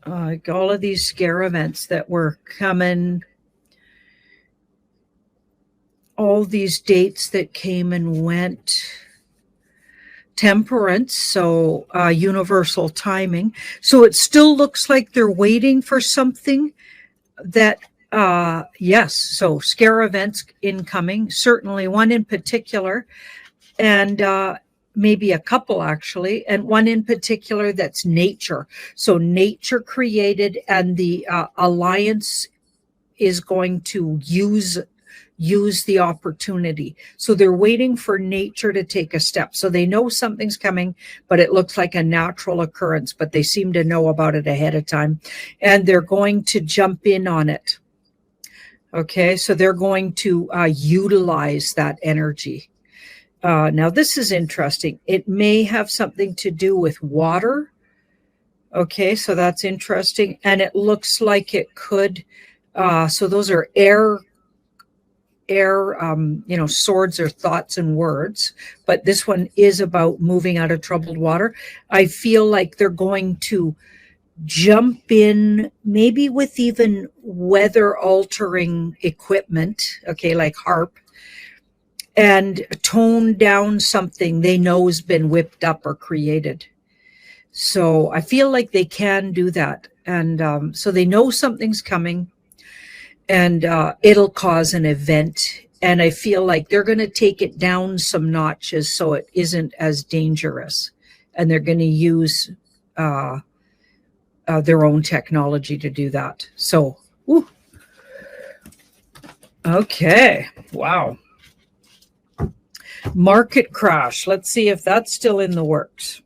like all of these scare events that were coming, all these dates that came and went. Temperance, so universal timing. So it still looks like they're waiting for something that, yes, so scare events incoming, certainly one in particular, and maybe a couple actually, and one in particular that's nature. So nature created, and the alliance is going to use the opportunity. So they're waiting for nature to take a step. So they know something's coming, but it looks like a natural occurrence, but they seem to know about it ahead of time, and they're going to jump in on it. Okay, so they're going to utilize that energy. Now, this is interesting. It may have something to do with water. Okay, so that's interesting. And it looks like it could, so those are air, swords or thoughts and words, but this one is about moving out of troubled water. I feel like they're going to jump in, maybe with even weather altering equipment, okay, like harp, and tone down something they know has been whipped up or created. So I feel like they can do that. And so they know something's coming, and it'll cause an event. And I feel like they're going to take it down some notches so it isn't as dangerous. And they're going to use their own technology to do that. So, whew. Okay, wow. Market crash. Let's see if that's still in the works.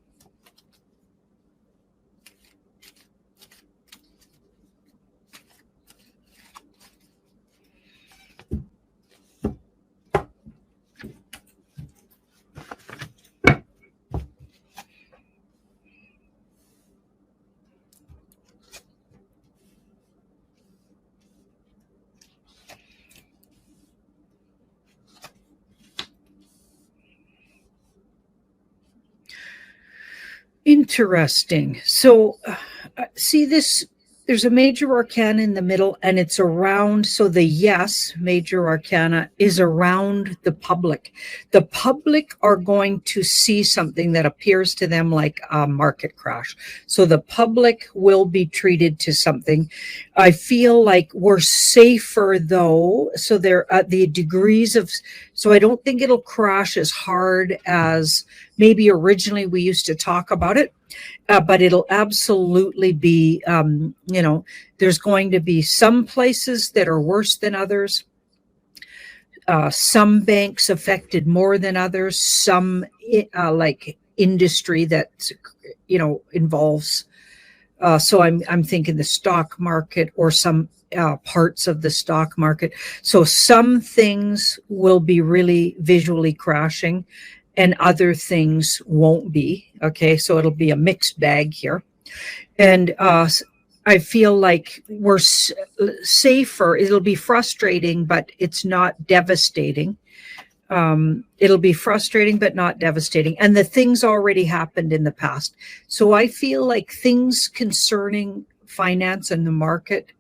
Interesting. So, see this, there's a major arcana in the middle, and it's around. So the yes, major arcana, is around the public. The public are going to see something that appears to them like a market crash. So the public will be treated to something. I feel like we're safer though. So there are the degrees of, so I don't think it'll crash as hard as maybe originally we used to talk about it. But it'll absolutely be, there's going to be some places that are worse than others. Some banks affected more than others. Some like industry that, involves. So I'm thinking the stock market or some parts of the stock market. So some things will be really visually crashing, and other things won't be. Okay, so it'll be a mixed bag here. And I feel like we're safer. It'll be frustrating, but it's not devastating. It'll be frustrating, but not devastating. And the things already happened in the past. So I feel like things concerning finance and the market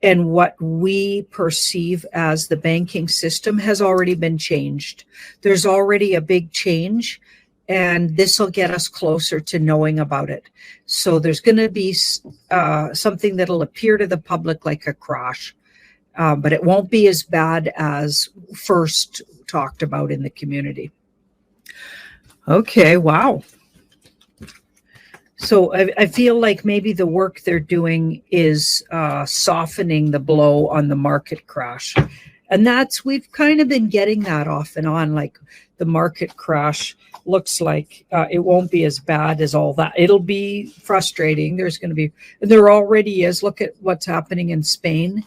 and what we perceive as the banking system has already been changed. There's already a big change, and this will get us closer to knowing about it. So there's going to be something that'll appear to the public like a crash, but it won't be as bad as first talked about in the community. Okay, wow. So I feel like maybe the work they're doing is softening the blow on the market crash. And we've kind of been getting that off and on, like the market crash looks like it won't be as bad as all that. It'll be frustrating. There already is. Look at what's happening in Spain.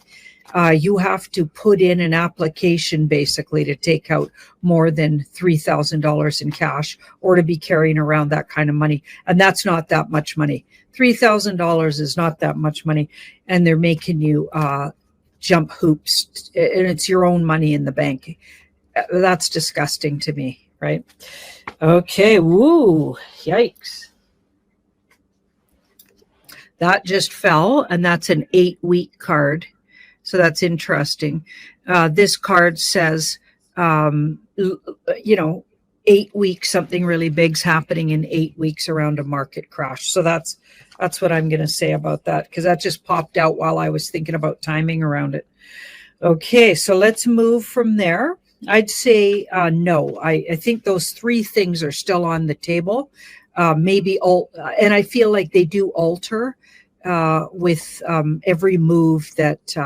You have to put in an application basically to take out more than $3,000 in cash or to be carrying around that kind of money. And that's not that much money. $3,000 is not that much money. And they're making you jump hoops, and it's your own money in the bank. That's disgusting to me, right? Okay, woo, yikes. That just fell, and that's an 8-week card. So that's interesting. This card says, you know, 8 weeks, something really big's happening in 8 weeks around a market crash. So that's what I'm going to say about that, because that just popped out while I was thinking about timing around it. Okay, so let's move from there. I'd say no. I think those three things are still on the table. Maybe all, and I feel like they do alter with every move that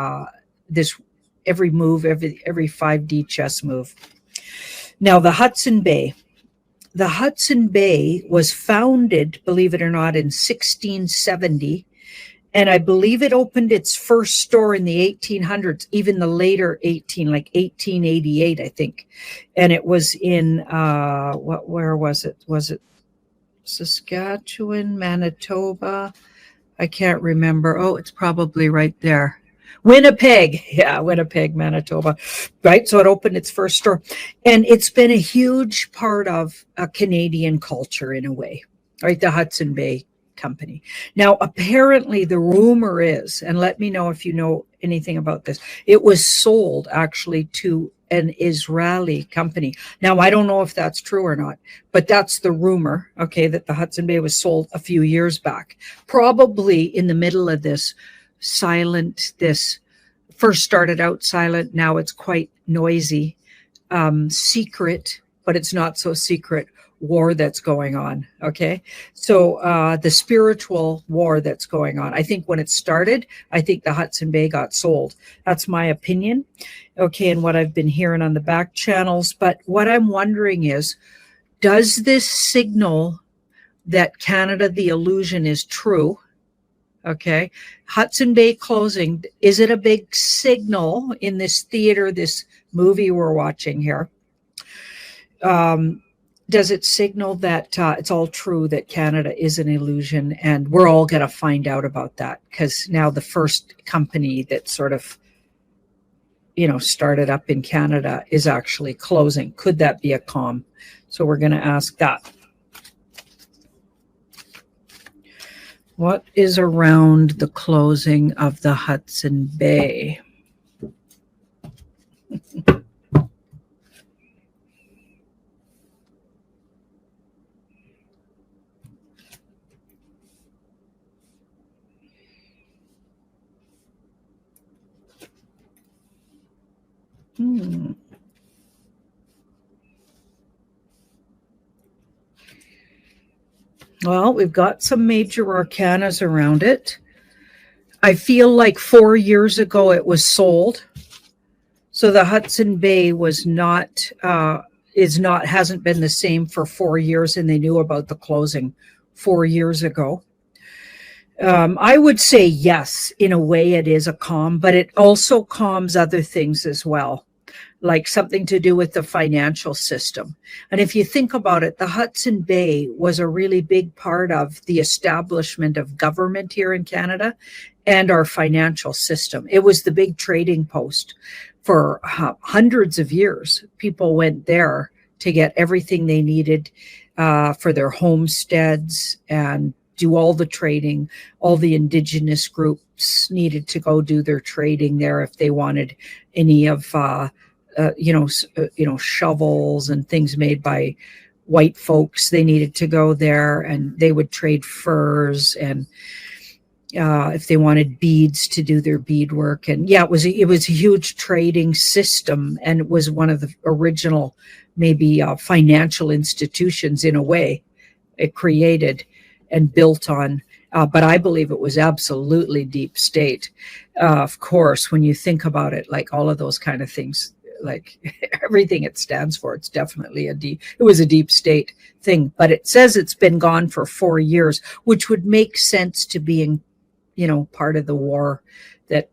every 5D chess move. Now the Hudson Bay. The Hudson Bay was founded, believe it or not, in 1670. And I believe it opened its first store in the 1800s, even the later like 1888, I think. And it was in, where was it? Was it Saskatchewan, Manitoba? I can't remember. Oh, it's probably right there. Winnipeg. Yeah, Winnipeg, Manitoba. Right. So it opened its first store. And it's been a huge part of Canadian culture in a way, right? The Hudson Bay Company. Now, apparently the rumor is, and let me know if you know anything about this, it was sold actually to an Israeli company. Now, I don't know if that's true or not, but that's the rumor, okay, that the Hudson Bay was sold a few years back, probably in the middle of this first started out silent, now it's quite noisy, secret, but it's not so secret war that's going on. Okay. So the spiritual war that's going on, I think when it started, I think the Hudson Bay got sold. That's my opinion. Okay. And what I've been hearing on the back channels. But what I'm wondering is, does this signal that Canada, the illusion is true? Okay. Hudson Bay closing. Is it a big signal in this theater, this movie we're watching here? Does it signal that it's all true, that Canada is an illusion? And we're all going to find out about that, because now the first company that sort of, started up in Canada is actually closing. Could that be a comm? So we're going to ask that. What is around the closing of the Hudson Bay? Well, we've got some major arcanas around it. I feel like 4 years ago it was sold. So the Hudson Bay hasn't been the same for 4 years, and they knew about the closing 4 years ago. I would say yes, in a way it is a calm, but it also calms other things as well, like something to do with the financial system. And if you think about it, the Hudson Bay was a really big part of the establishment of government here in Canada and our financial system. It was the big trading post for hundreds of years. People went there to get everything they needed for their homesteads and do all the trading. All the indigenous groups needed to go do their trading there if they wanted any of shovels and things made by white folks. They needed to go there, and they would trade furs, and if they wanted beads to do their beadwork. And yeah, it was a huge trading system, and it was one of the original maybe financial institutions in a way. It created and built on. But I believe it was absolutely deep state. Of course, when you think about it, like all of those kind of things, like everything it stands for, it's definitely it was a deep state thing. But it says it's been gone for 4 years, which would make sense to being, part of the war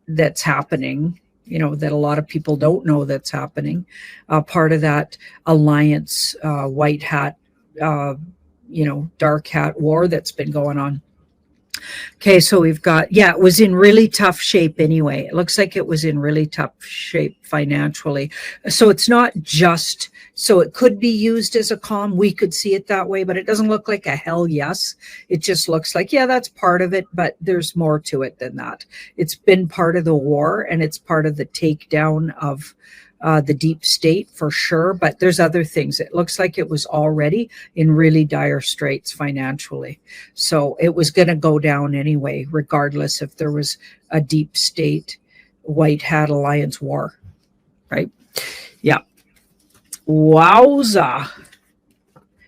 that's happening, that a lot of people don't know that's happening. Part of that alliance, white hat, dark hat war that's been going on. Okay, so we've got, yeah, it was in really tough shape anyway. It looks like it was in really tough shape financially. So it's not just, so it could be used as a calm. We could see it that way, but it doesn't look like a hell yes. It just looks like, yeah, that's part of it, but there's more to it than that. It's been part of the war and it's part of the takedown of the deep state for sure, but there's other things. It looks like it was already in really dire straits financially. So it was going to go down anyway, regardless if there was a deep state white hat alliance war, right? Yeah. Wowza.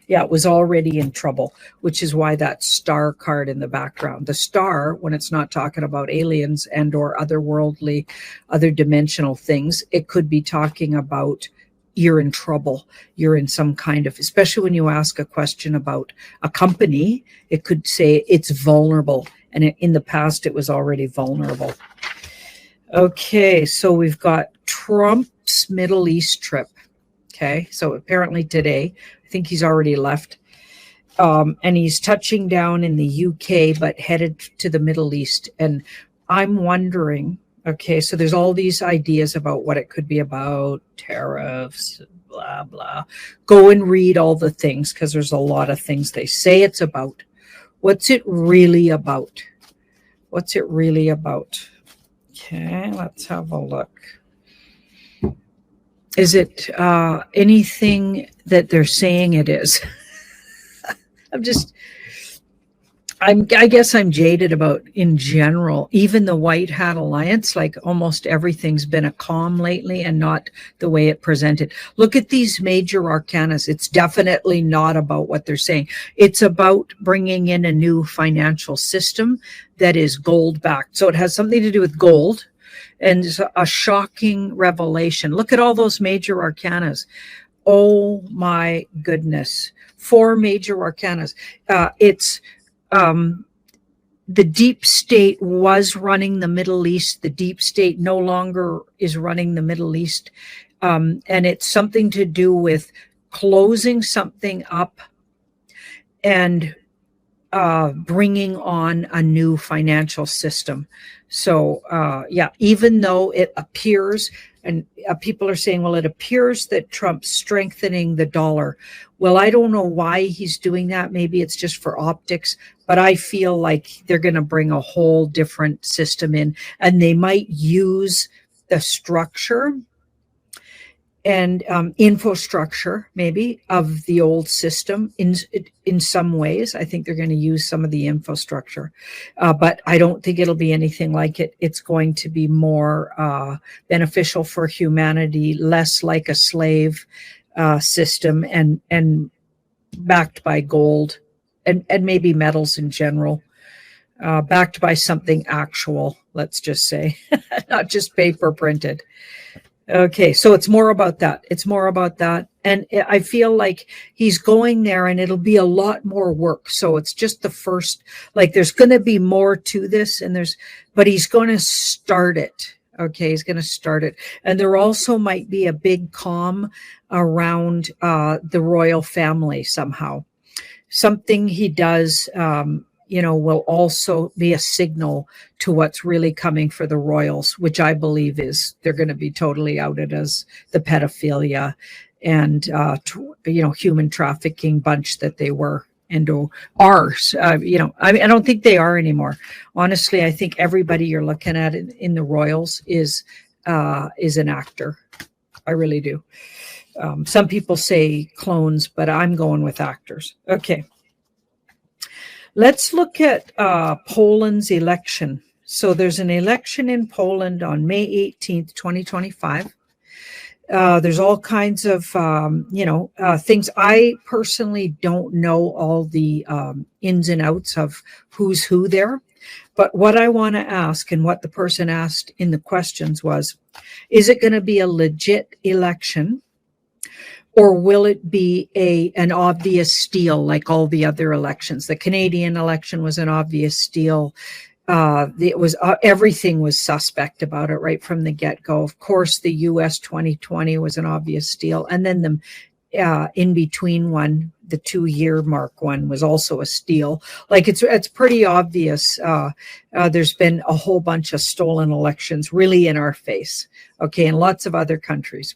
Yeah, it was already in trouble, which is why that star card in the background. The star, when it's not talking about aliens and or otherworldly, other dimensional things, it could be talking about you're in trouble. You're in some kind of, especially when you ask a question about a company, it could say it's vulnerable. And in the past, it was already vulnerable. Okay, so we've got Trump's Middle East trip. Okay, so apparently today, I think he's already left. And he's touching down in the UK, but headed to the Middle East. And I'm wondering, okay, so there's all these ideas about what it could be about, tariffs, blah, blah. Go and read all the things because there's a lot of things they say it's about. What's it really about? What's it really about? Okay, let's have a look. Is it anything that they're saying it is? I guess I'm jaded about, in general, even the White Hat Alliance, like almost everything's been a calm lately and not the way it presented. Look at these major arcanas. It's definitely not about what they're saying. It's about bringing in a new financial system that is gold backed. So it has something to do with gold. And it's a shocking revelation. Look at all those major arcanas. Oh my goodness. 4 major arcanas. It's the deep state was running the Middle East. The deep state no longer is running the Middle East. And it's something to do with closing something up and bringing on a new financial system. So, yeah, even though it appears, and people are saying, well, it appears that Trump's strengthening the dollar. Well, I don't know why he's doing that. Maybe it's just for optics, but I feel like they're going to bring a whole different system in, and they might use the structure and infrastructure maybe of the old system in some ways. I think they're going to use some of the infrastructure, but I don't think it'll be anything like it. It's going to be more beneficial for humanity, less like a slave system, and backed by gold and maybe metals in general, backed by something actual, let's just say, not just paper printed. Okay, so it's more about that. It's more about that. And I feel like he's going there and it'll be a lot more work. So it's just the first, like there's going to be more to this but he's going to start it. Okay, he's going to start it. And there also might be a big calm around the royal family somehow. Something he does, will also be a signal to what's really coming for the royals, which I believe is they're going to be totally outed as the pedophilia and, human trafficking bunch that they were and are. I don't think they are anymore. Honestly, I think everybody you're looking at in the royals is an actor. I really do. Some people say clones, but I'm going with actors. Okay. Let's look at Poland's election. So there's an election in Poland on May 18th, 2025. There's all kinds of, things. I personally don't know all the ins and outs of who's who there. But what I want to ask, and what the person asked in the questions was, is it going to be a legit election? Or will it be an obvious steal like all the other elections? The Canadian election was an obvious steal. It was everything was suspect about it right from the get-go. Of course, the U.S. 2020 was an obvious steal, and then in between one, the 2-year mark one, was also a steal. Like it's pretty obvious. There's been a whole bunch of stolen elections really in our face. Okay, in lots of other countries,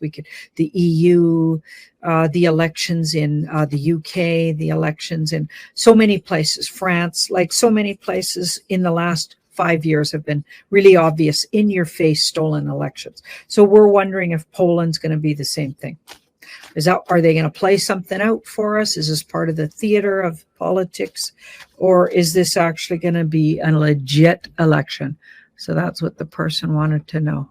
the EU, the elections in the UK, the elections in so many places, France, like so many places in the last 5 years have been really obvious, in your face stolen elections. So we're wondering if Poland's going to be the same thing. Are they going to play something out for us? Is this part of the theater of politics, or is this actually going to be a legit election? So that's what the person wanted to know.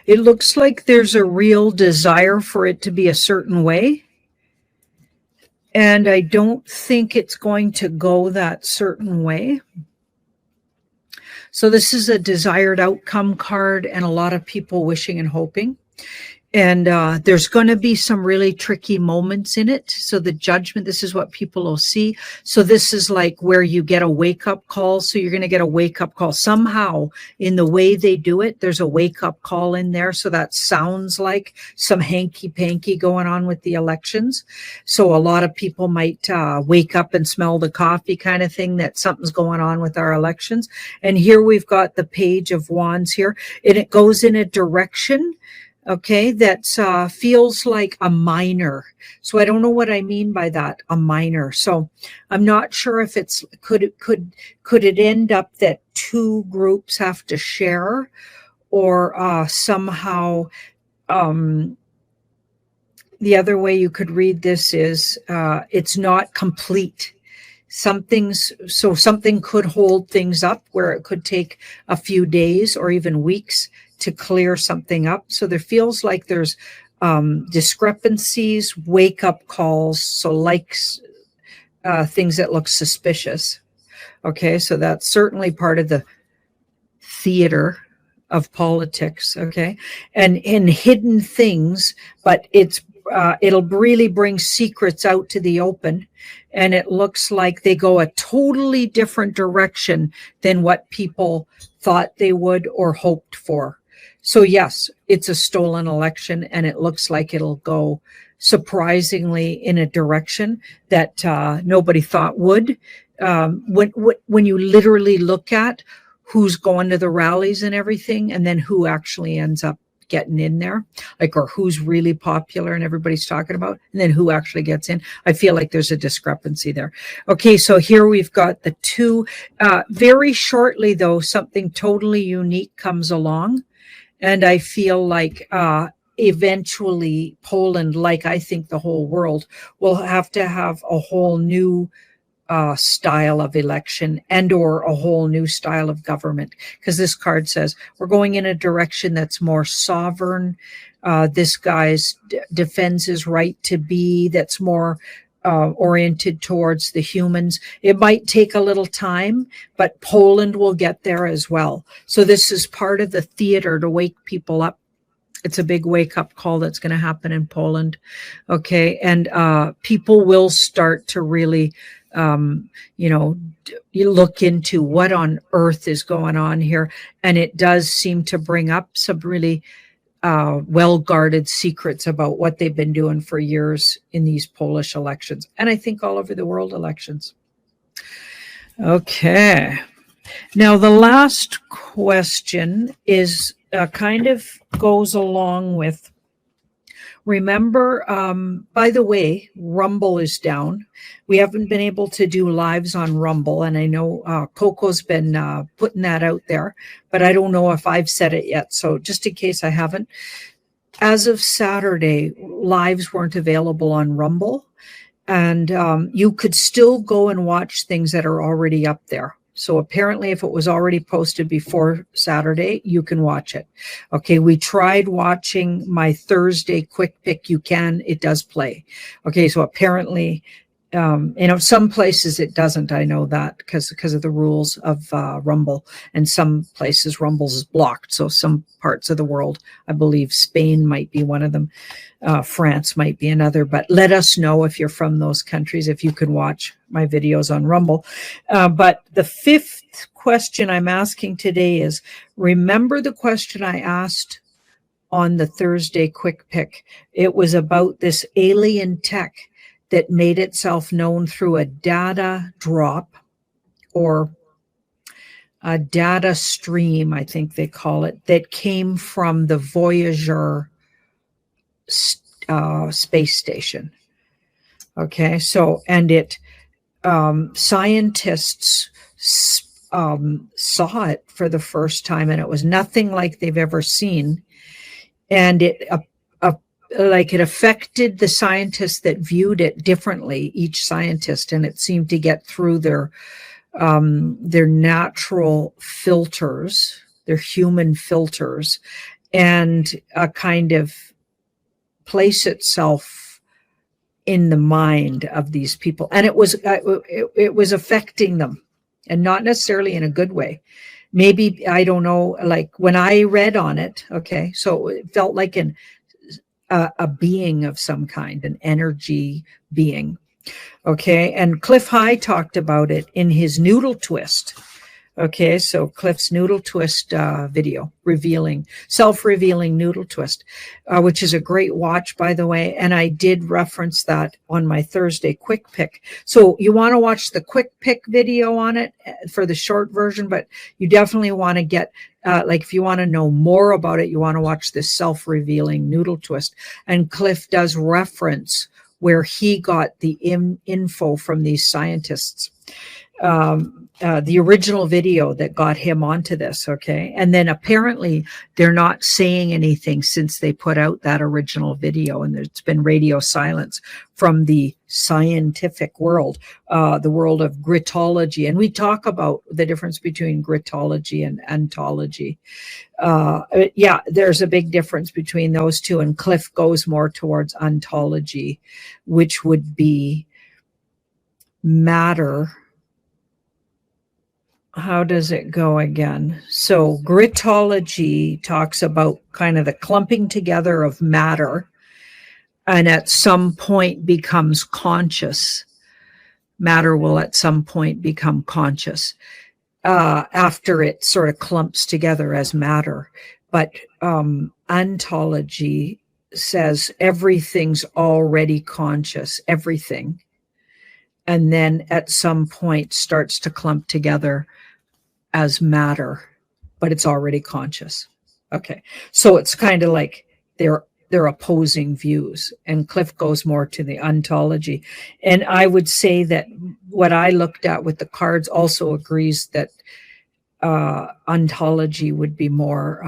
It looks like there's a real desire for it to be a certain way. And I don't think it's going to go that certain way. So this is a desired outcome card, and a lot of people wishing and hoping. And there's going to be some really tricky moments in it. So the judgment, this is what people will see. So this is like where you get a wake-up call. So you're going to get a wake-up call. Somehow, in the way they do it, there's a wake-up call in there. So that sounds like some hanky-panky going on with the elections. So a lot of people might wake up and smell the coffee kind of thing, that something's going on with our elections. And here we've got the Page of Wands here. And it goes in a direction, okay, that feels like a minor. So I don't know what I mean by that, a minor. So I'm not sure if it's, could it end up that two groups have to share, or somehow the other way you could read this is it's not complete. Something could hold things up where it could take a few days or even weeks to clear something up. So there feels like there's discrepancies, wake-up calls, so likes, things that look suspicious. Okay, so that's certainly part of the theater of politics, okay? And in hidden things, but it'll really bring secrets out to the open, and it looks like they go a totally different direction than what people thought they would or hoped for. So yes, it's a stolen election, and it looks like it'll go surprisingly in a direction that nobody thought would. When you literally look at who's going to the rallies and everything, and then who actually ends up getting in there, like, or who's really popular and everybody's talking about, and then who actually gets in, I feel like there's a discrepancy there. Okay, so here we've got the two. Very shortly, though, something totally unique comes along. And I feel like eventually Poland, like I think the whole world, will have to have a whole new style of election and or a whole new style of government. Because this card says we're going in a direction that's more sovereign. This guy's defends his right to be, that's more oriented towards the humans. It might take a little time, but Poland will get there as well. So this is part of the theater to wake people up. It's a big wake-up call that's going to happen in Poland. Okay, and people will start to really, you look into what on earth is going on here. And it does seem to bring up some really well-guarded secrets about what they've been doing for years in these Polish elections, and I think all over the world elections. Okay, now the last question is kind of goes along with, remember, by the way, Rumble is down. We haven't been able to do lives on Rumble, and I know Coco's been putting that out there, but I don't know if I've said it yet. So just in case I haven't, as of Saturday, lives weren't available on Rumble, and you could still go and watch things that are already up there. So apparently if it was already posted before Saturday, you can watch it. Okay, we tried watching my Thursday quick pick. You can, it does play. Okay, so apparently Some places it doesn't. I know that because of the rules of Rumble, and some places Rumbles is blocked. So some parts of the world, I believe Spain might be one of them, France might be another. But let us know if you're from those countries, if you can watch my videos on Rumble. But the fifth question I'm asking today is: remember the question I asked on the Thursday quick pick? It was about this alien tech that made itself known through a data drop or a data stream, I think they call it, that came from the Voyager space station. Okay, so, and it, scientists saw it for the first time, and it was nothing like they've ever seen. And it like it affected the scientists that viewed it differently, each scientist, and it seemed to get through their natural filters, their human filters, and kind of place itself in the mind of these people. And it was affecting them, and not necessarily in a good way. Maybe, I don't know, like when I read on it, okay, so it felt like a being of some kind, an energy being. Okay, and Cliff High talked about it in his Noodle Twist. Okay, so Cliff's Noodle Twist video, self-revealing Noodle Twist, which is a great watch, by the way. And I did reference that on my Thursday quick pick. So you want to watch the quick pick video on it for the short version, but you definitely want to get, like if you want to know more about it, you want to watch this self-revealing Noodle Twist. And Cliff does reference where he got the info from these scientists. The original video that got him onto this, okay? And then apparently they're not saying anything since they put out that original video, and there's been radio silence from the scientific world, the world of gritology. And we talk about the difference between gritology and ontology. Yeah, there's a big difference between those two, and Cliff goes more towards ontology, which would be matter. How does it go again? So gritology talks about kind of the clumping together of matter, and at some point becomes conscious. Matter will at some point become conscious after it sort of clumps together as matter. But ontology says everything's already conscious, everything. And then at some point starts to clump together as matter, but it's already conscious. Okay, so it's kind of like they're opposing views, and Cliff goes more to the ontology. And I would say that what I looked at with the cards also agrees that ontology would be more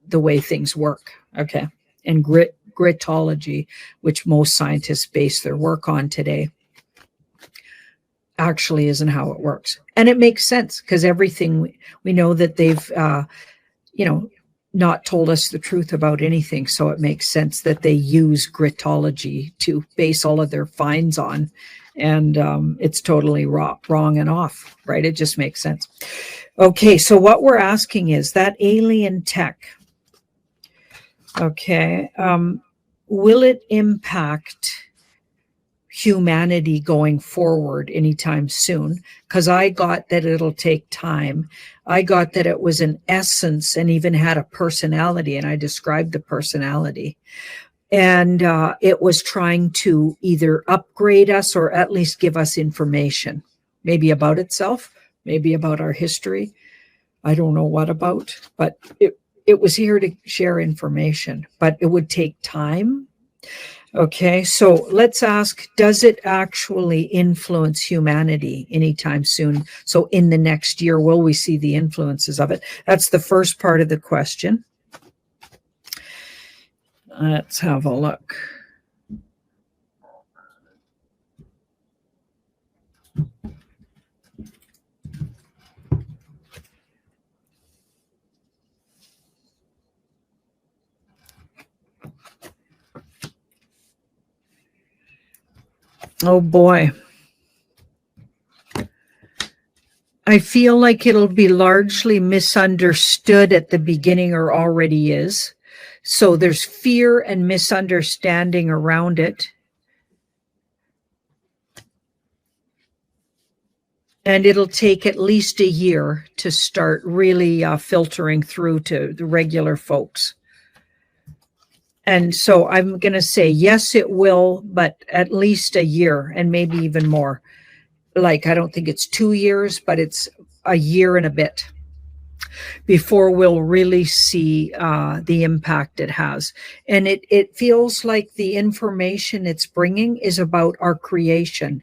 the way things work. Okay, and gritology, which most scientists base their work on today, actually isn't how it works. And it makes sense, because everything we know that they've not told us the truth about anything, so it makes sense that they use gritology to base all of their finds on. And it's totally wrong and off, right? It just makes sense. Okay, so what we're asking is that alien tech, okay, will it impact humanity going forward anytime soon? Because I got that it'll take time. I got that it was an essence and even had a personality, and I described the personality. And it was trying to either upgrade us or at least give us information, maybe about itself, maybe about our history. I don't know what about, but it was here to share information, but it would take time. Okay, so let's ask, does it actually influence humanity anytime soon? So in the next year, will we see the influences of it? That's the first part of the question. Let's have a look. Oh boy. I feel like it'll be largely misunderstood at the beginning, or already is. So there's fear and misunderstanding around it. And it'll take at least a year to start really filtering through to the regular folks. And so I'm going to say, yes, it will, but at least a year and maybe even more. Like, I don't think it's 2 years, but it's a year and a bit before we'll really see the impact it has. And it feels like the information it's bringing is about our creation,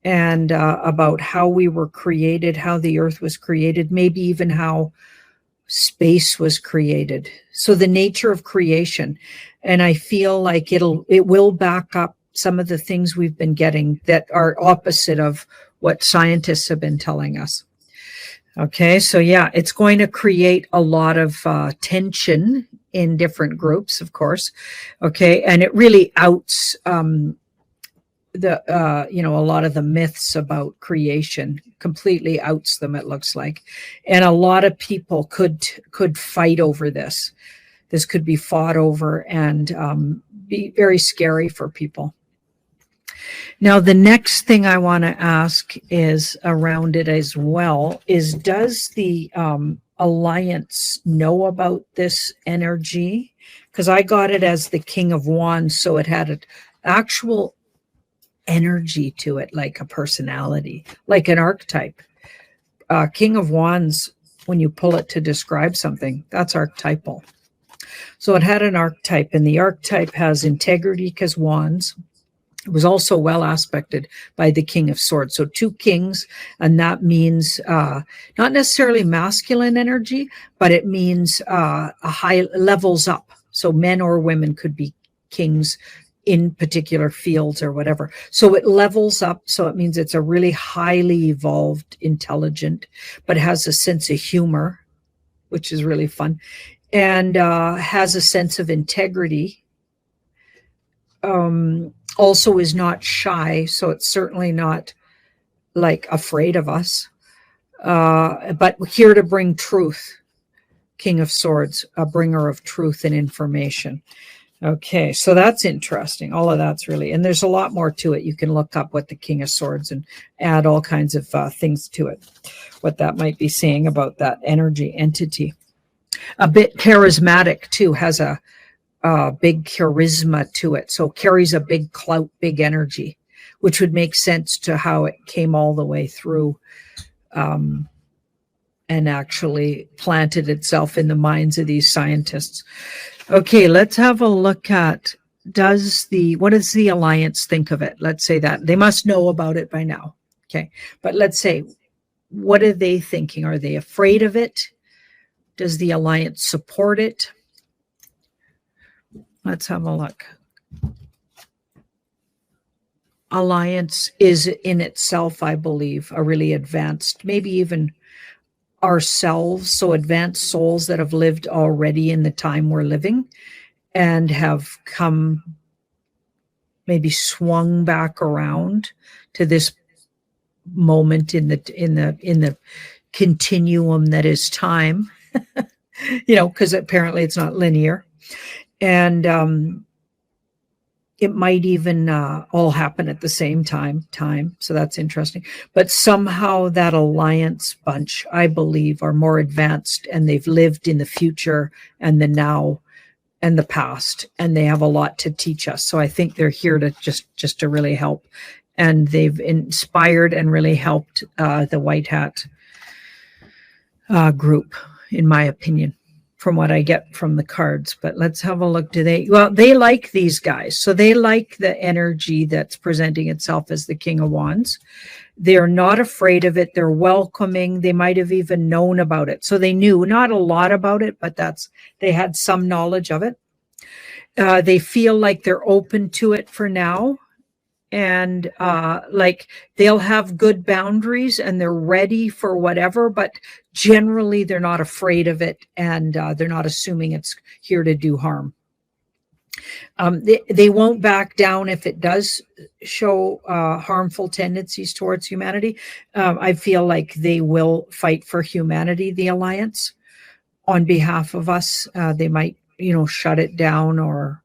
and about how we were created, how the earth was created, maybe even how space was created. So the nature of creation. And I feel like it will back up some of the things we've been getting that are opposite of what scientists have been telling us. Okay, so yeah, it's going to create a lot of tension in different groups, of course. Okay, and it really outs a lot of the myths about creation, completely outs them, it looks like. And a lot of people could fight over this. This could be fought over and be very scary for people. Now, the next thing I want to ask is around it as well is, does the Alliance know about this energy? Because I got it as the King of Wands, so it had an actual energy to it, like a personality, like an archetype. King of Wands, when you pull it to describe something, that's archetypal. So it had an archetype, and the archetype has integrity because wands. It was also well aspected by the King of Swords. So 2 kings, and that means not necessarily masculine energy, but it means a high levels up. So men or women could be kings in particular fields or whatever. So it levels up. So it means it's a really highly evolved, intelligent, but has a sense of humor, which is really fun, and has a sense of integrity. Also is not shy, so it's certainly not like afraid of us, but here to bring truth. King of Swords, a bringer of truth and information. Okay, so that's interesting. All of that's really, and there's a lot more to it. You can look up what the King of Swords and add all kinds of things to it, what that might be saying about that energy entity. A bit charismatic too, has a big charisma to it. So carries a big clout, big energy, which would make sense to how it came all the way through and actually planted itself in the minds of these scientists. Okay, let's have a look at, what does the Alliance think of it? Let's say that. They must know about it by now. Okay, but let's say, what are they thinking? Are they afraid of it? Does the Alliance support it? Let's have a look. Alliance is in itself, I believe, a really advanced, maybe even ourselves, so advanced souls that have lived already in the time we're living and have come, maybe swung back around to this moment in the continuum that is time. Because apparently it's not linear. And it might even all happen at the same time. So that's interesting. But somehow that Alliance bunch, I believe, are more advanced, and they've lived in the future and the now and the past, and they have a lot to teach us. So I think they're here to just to really help. And they've inspired and really helped the White Hat group, in my opinion, from what I get from the cards. But let's have a look. They like these guys. So they like the energy that's presenting itself as the King of Wands. They're not afraid of it. They're welcoming. They might have even known about it. So they knew not a lot about it, but they had some knowledge of it. They feel like they're open to it for now. And like they'll have good boundaries and they're ready for whatever, but generally they're not afraid of it, and they're not assuming it's here to do harm. They won't back down if it does show harmful tendencies towards humanity. I feel like they will fight for humanity, the alliance, on behalf of us. They might, shut it down or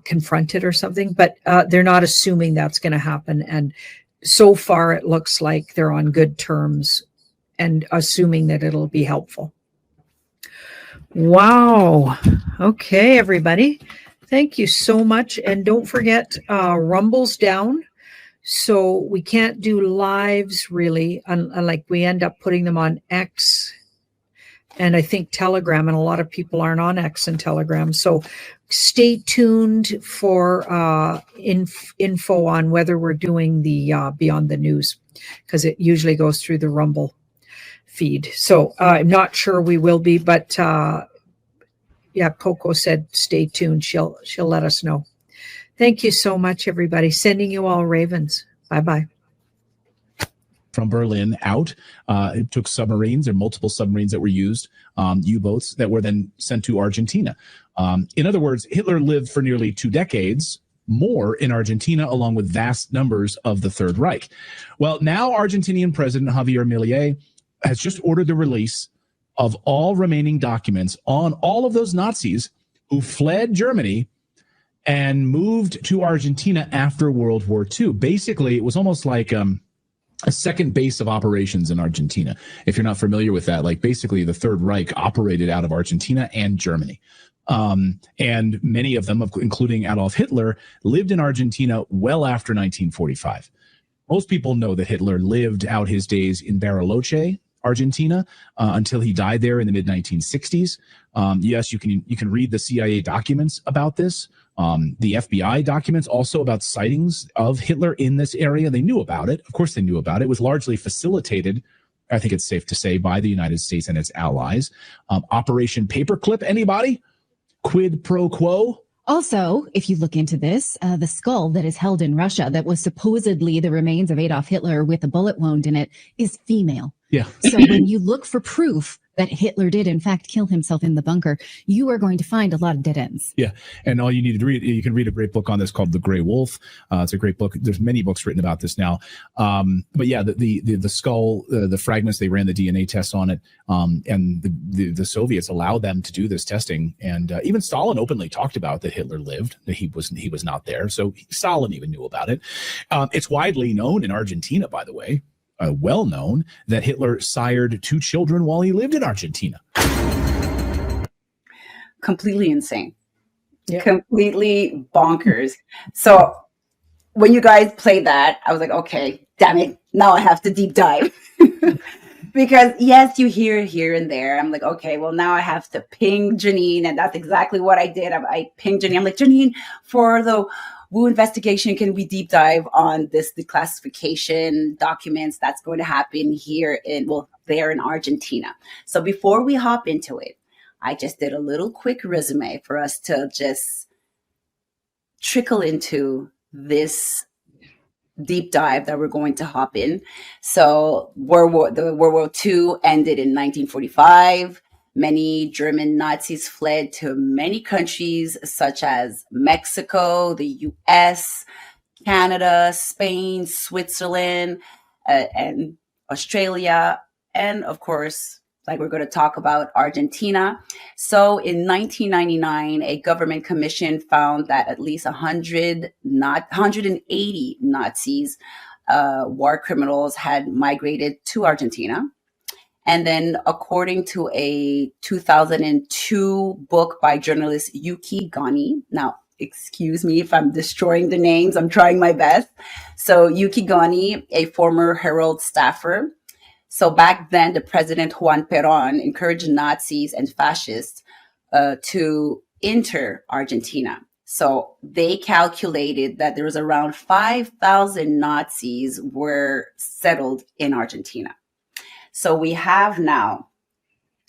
confront it or something, but they're not assuming that's going to happen. And so far, it looks like they're on good terms and assuming that it'll be helpful. Wow. Okay, everybody. Thank you so much. And don't forget, Rumble's down. So we can't do lives really, like we end up putting them on X and I think Telegram, and a lot of people aren't on X and Telegram. So stay tuned for info on whether we're doing the Beyond the News, because it usually goes through the Rumble feed. So I'm not sure we will be, but yeah, Coco said stay tuned. She'll let us know. Thank you so much, everybody. Sending you all ravens. Bye-bye. From Berlin out. It took submarines, or multiple submarines that were used, U-boats that were then sent to Argentina. In other words, Hitler lived for nearly 2 decades more in Argentina, along with vast numbers of the Third Reich. Well, now Argentinian President Javier Milei has just ordered the release of all remaining documents on all of those Nazis who fled Germany and moved to Argentina after World War II. Basically, it was almost like a second base of operations in Argentina. If you're not familiar with that, like basically the Third Reich operated out of Argentina and Germany. And many of them, including Adolf Hitler, lived in Argentina well after 1945. Most people know that Hitler lived out his days in Bariloche, Argentina, until he died there in the mid-1960s. Yes, you can read the CIA documents about this. The FBI documents also about sightings of Hitler in this area. They knew about it. Of course they knew about it. It was largely facilitated, I think it's safe to say, by the United States and its allies. Operation Paperclip, anybody? Quid pro quo? Also, if you look into this, the skull that is held in Russia that was supposedly the remains of Adolf Hitler with a bullet wound in it is female. Yeah. So when you look for proof that Hitler did, in fact, kill himself in the bunker, you are going to find a lot of dead ends. Yeah. And all you need to read, you can read a great book on this called The Gray Wolf. It's a great book. There's many books written about this now. But yeah, the skull, the fragments, they ran the DNA test on it. And the Soviets allowed them to do this testing. And even Stalin openly talked about that Hitler lived, that he was not there. So Stalin even knew about it. It's widely known in Argentina, by the way. Well known that Hitler sired 2 children while he lived in Argentina. Completely insane. Yep. Completely bonkers. So when you guys played that, I was like, okay, damn it. Now I have to deep dive. Because yes, you hear here and there. I'm like, okay, well, now I have to ping Janine. And that's exactly what I did. I pinged Janine. I'm like, Janine, for the Wu investigation, can we deep dive on this declassification documents that's going to happen there in Argentina? So before we hop into it, I just did a little quick resume for us to just trickle into this deep dive that we're going to hop in. So World War II ended in 1945. Many German Nazis fled to many countries such as Mexico, the U.S., Canada, Spain, Switzerland, and Australia, and of course, like we're going to talk about, Argentina. So in 1999, a government commission found that at least 180 Nazis, war criminals, had migrated to Argentina. And then according to a 2002 book by journalist Yuki Gani, now, excuse me if I'm destroying the names, I'm trying my best. So Yuki Gani, a former Herald staffer. So back then, the president Juan Perón encouraged Nazis and fascists to enter Argentina. So they calculated that there was around 5,000 Nazis were settled in Argentina. So we have now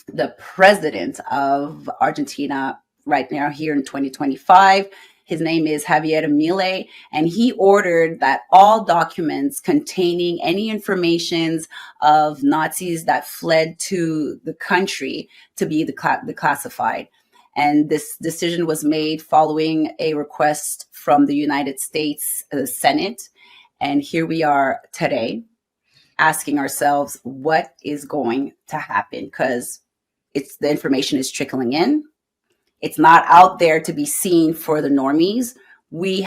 the president of Argentina right now here in 2025. His name is Javier Milei, and he ordered that all documents containing any information of Nazis that fled to the country to be declassified. And this decision was made following a request from the United States Senate. And here we are today asking ourselves what is going to happen, because the information is trickling in. It's not out there to be seen for the normies. We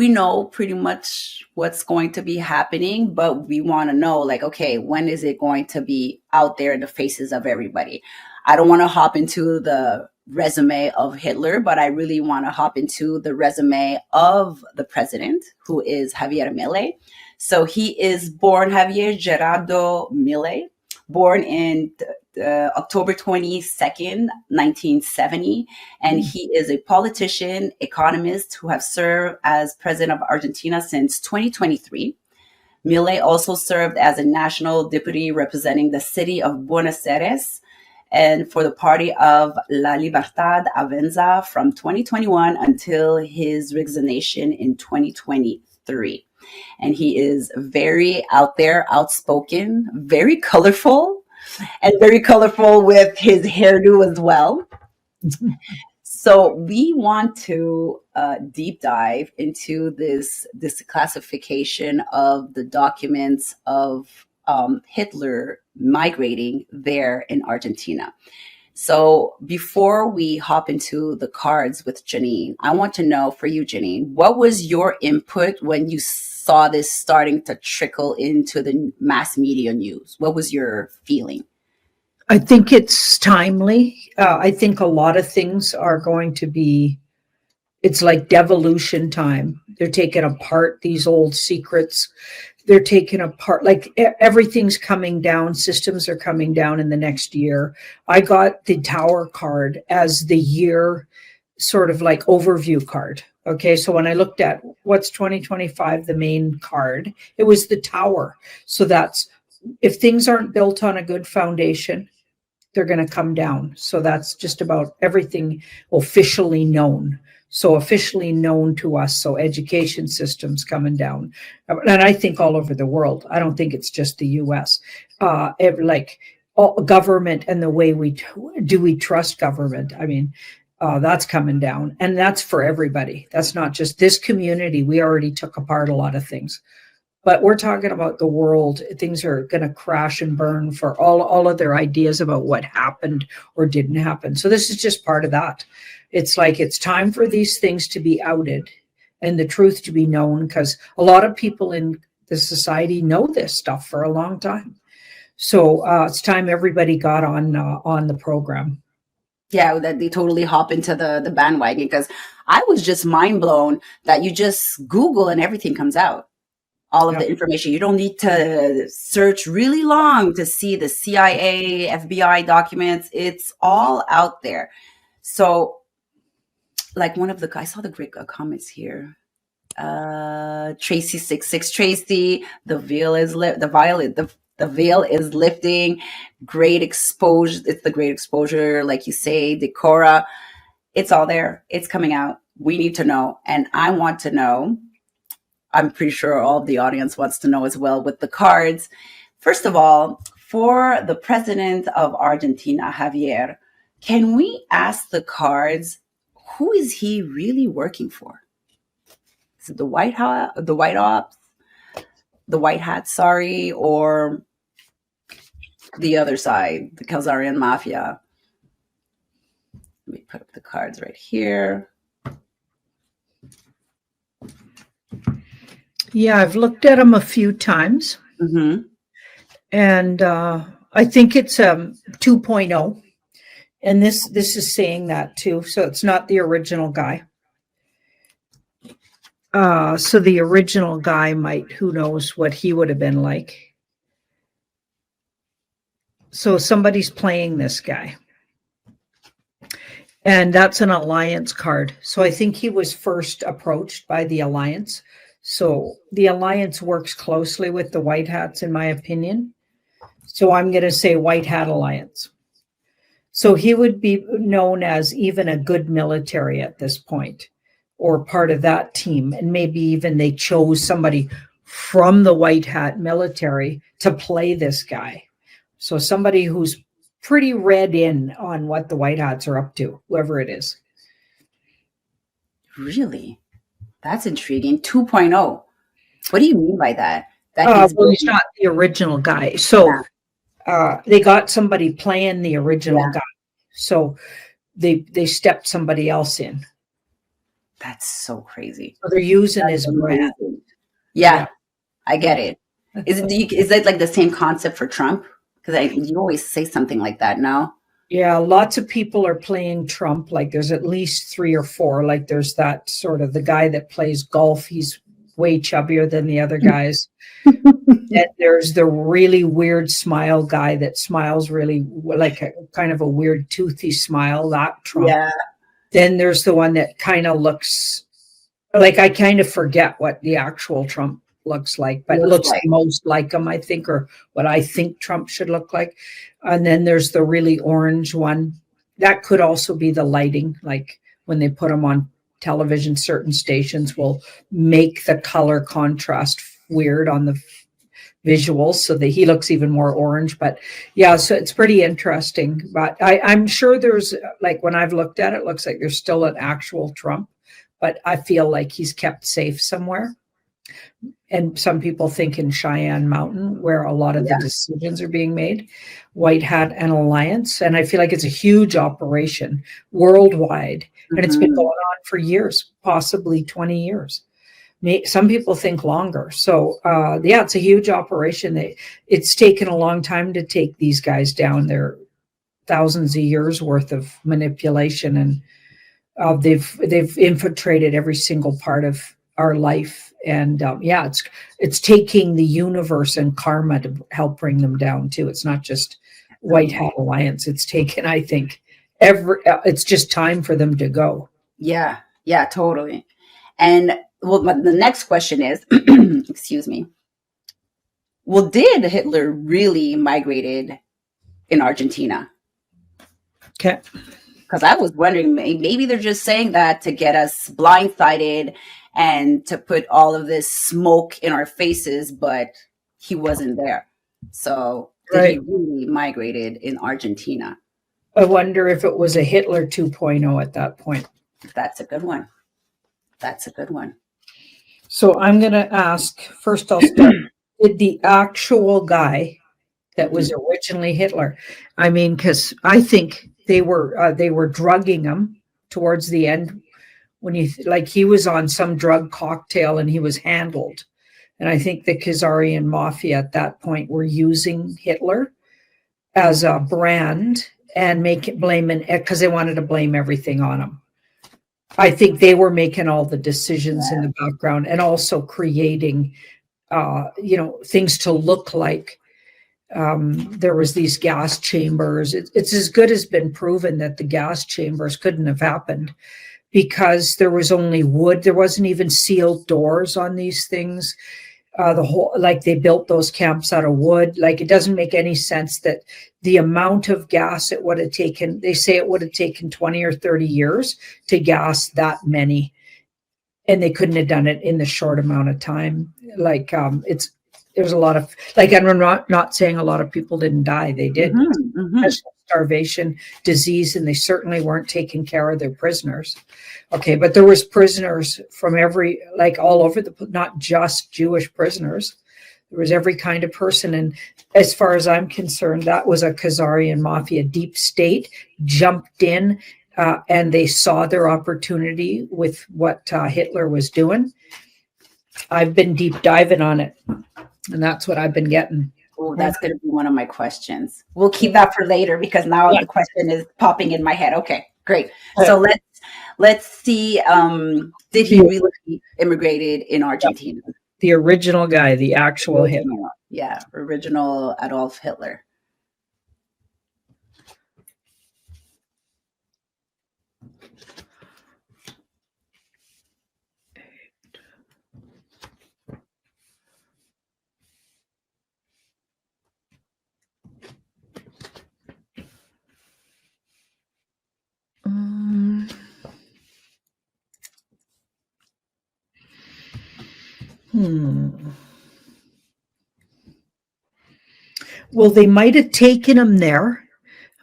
know pretty much what's going to be happening, but we want to know, like, okay, when is it going to be out there in the faces of everybody? I don't want to hop into the resume of Hitler, but I really want to hop into the resume of the president, who is Javier Milei. So he is born Javier Gerardo Milei, born in October 22nd, 1970. And he is a politician, economist who have served as president of Argentina since 2023. Milei also served as a national deputy representing the city of Buenos Aires and for the party of La Libertad Avanza from 2021 until his resignation in 2023. And he is very out there, outspoken, very colorful, and very colorful with his hairdo as well. So we want to deep dive into this classification of the documents of Hitler migrating there in Argentina. So before we hop into the cards with Janine, I want to know for you, Janine, what was your input when you saw this starting to trickle into the mass media news? What was your feeling? I think it's timely. I think a lot of things are going to be, it's like devolution time. They're taking apart these old secrets. They're taking apart, like everything's coming down. Systems are coming down in the next year. I got the Tower card as the year sort of like overview card. Okay, so when I looked at what's 2025, the main card, it was the Tower. So that's, if things aren't built on a good foundation, they're going to come down. So that's just about everything officially known. So officially known to us. So education systems coming down. And I think all over the world. I don't think it's just the US. Like all government and the way we trust government. I mean, that's coming down. And that's for everybody. That's not just this community. We already took apart a lot of things. But we're talking about the world. Things are going to crash and burn for all of their ideas about what happened or didn't happen. So this is just part of that. It's like it's time for these things to be outed and the truth to be known, because a lot of people in the society know this stuff for a long time. So it's time everybody got on the program. Yeah, that they totally hop into the bandwagon, because I was just mind blown that you just Google and everything comes out. All of the information. You don't need to search really long to see the CIA, FBI documents. It's all out there. So like I saw the great comments here. Tracy66, Tracy, the veil is lifting. Great exposure. It's the great exposure. Like you say, Decora, it's all there. It's coming out. We need to know. And I want to know. I'm pretty sure all of the audience wants to know as well with the cards. First of all, for the president of Argentina, Javier, can we ask the cards, who is he really working for? Is it the White Hat, or the other side, the Khazarian Mafia? Let me put up the cards right here. Yeah, I've looked at them a few times. Mm-hmm. And I think it's 2.0. And this is saying that too. So it's not the original guy. So the original guy might, who knows what he would have been like. So somebody's playing this guy. And that's an alliance card. So I think he was first approached by the alliance. So the alliance works closely with the White Hats, in my opinion. So I'm going to say White Hat Alliance. So he would be known as even a good military at this point, or part of that team. And maybe even they chose somebody from the White Hat military to play this guy. So somebody who's pretty read in on what the White Hats are up to, whoever it is. Really? That's intriguing. 2.0. What do you mean by that? Well, he's not the original guy. So they got somebody playing the original guy. So they stepped somebody else in. That's so crazy. So they're using his brand. Yeah, I get it. Is it like the same concept for Trump? Because you always say something like that now. Yeah, lots of people are playing Trump. Like there's at least 3 or 4. Like there's that sort of the guy that plays golf. He's way chubbier than the other guys. And there's the really weird smile guy that smiles really like a kind of a weird toothy smile, that Trump. Yeah. Then there's the one that kind of looks like, I kind of forget what the actual Trump looks like, but looks like most like him, I think, or what I think Trump should look like. And then there's the really orange one. That could also be the lighting, like when they put him on television, certain stations will make the color contrast weird on the visuals so that he looks even more orange. But yeah, so it's pretty interesting. But I'm sure there's, like, when I've looked at it, it looks like there's still an actual Trump, but I feel like he's kept safe somewhere. And some people think in Cheyenne Mountain, where a lot of the decisions are being made, White Hat and Alliance. And I feel like it's a huge operation worldwide. And it's been going on for years, possibly 20 years. Some people think longer. So, yeah, it's a huge operation. It's taken a long time to take these guys down. They're thousands of years worth of manipulation, and they've infiltrated every single part of our life. And yeah, it's taking the universe and karma to help bring them down too. It's not just White Hat Alliance. It's taken, I think, it's just time for them to go. Yeah, totally. And well, the next question is, excuse me. Well, did Hitler really migrated in Argentina? Okay. Because I was wondering, maybe they're just saying that to get us blindsided and to put all of this smoke in our faces, but he wasn't there. So did he really migrated in Argentina? I wonder if it was a Hitler 2.0 at that point. That's a good one. So I'm going to ask, first I'll start, did the actual guy that was originally Hitler, I mean, because I think they were drugging him towards the end when he was on some drug cocktail and he was handled. And I think the Khazarian mafia at that point were using Hitler as a brand and blaming it because they wanted to blame everything on him. I think they were making all the decisions in the background and also creating, things to look like. There was these gas chambers. It's as good as been proven that the gas chambers couldn't have happened because there was only wood. There wasn't even sealed doors on these things. They built those camps out of wood. Like, it doesn't make any sense that the amount of gas it would have taken, they say it would have taken 20 or 30 years to gas that many. And they couldn't have done it in the short amount of time. There's a lot of, I'm not saying a lot of people didn't die. They did. Starvation, disease, and they certainly weren't taking care of their prisoners. Okay, but there was prisoners from all over not just Jewish prisoners. There was every kind of person. And as far as I'm concerned, that was a Khazarian mafia deep state jumped in and they saw their opportunity with what Hitler was doing. I've been deep diving on it, and that's what I've been getting. Oh, that's going to be one of my questions. We'll keep that for later because now the question is popping in my head. Okay, great. So let's see. Did he really immigrated in Argentina? The original guy, the actual Hitler. Yeah, original Adolf Hitler. Well, they might have taken him there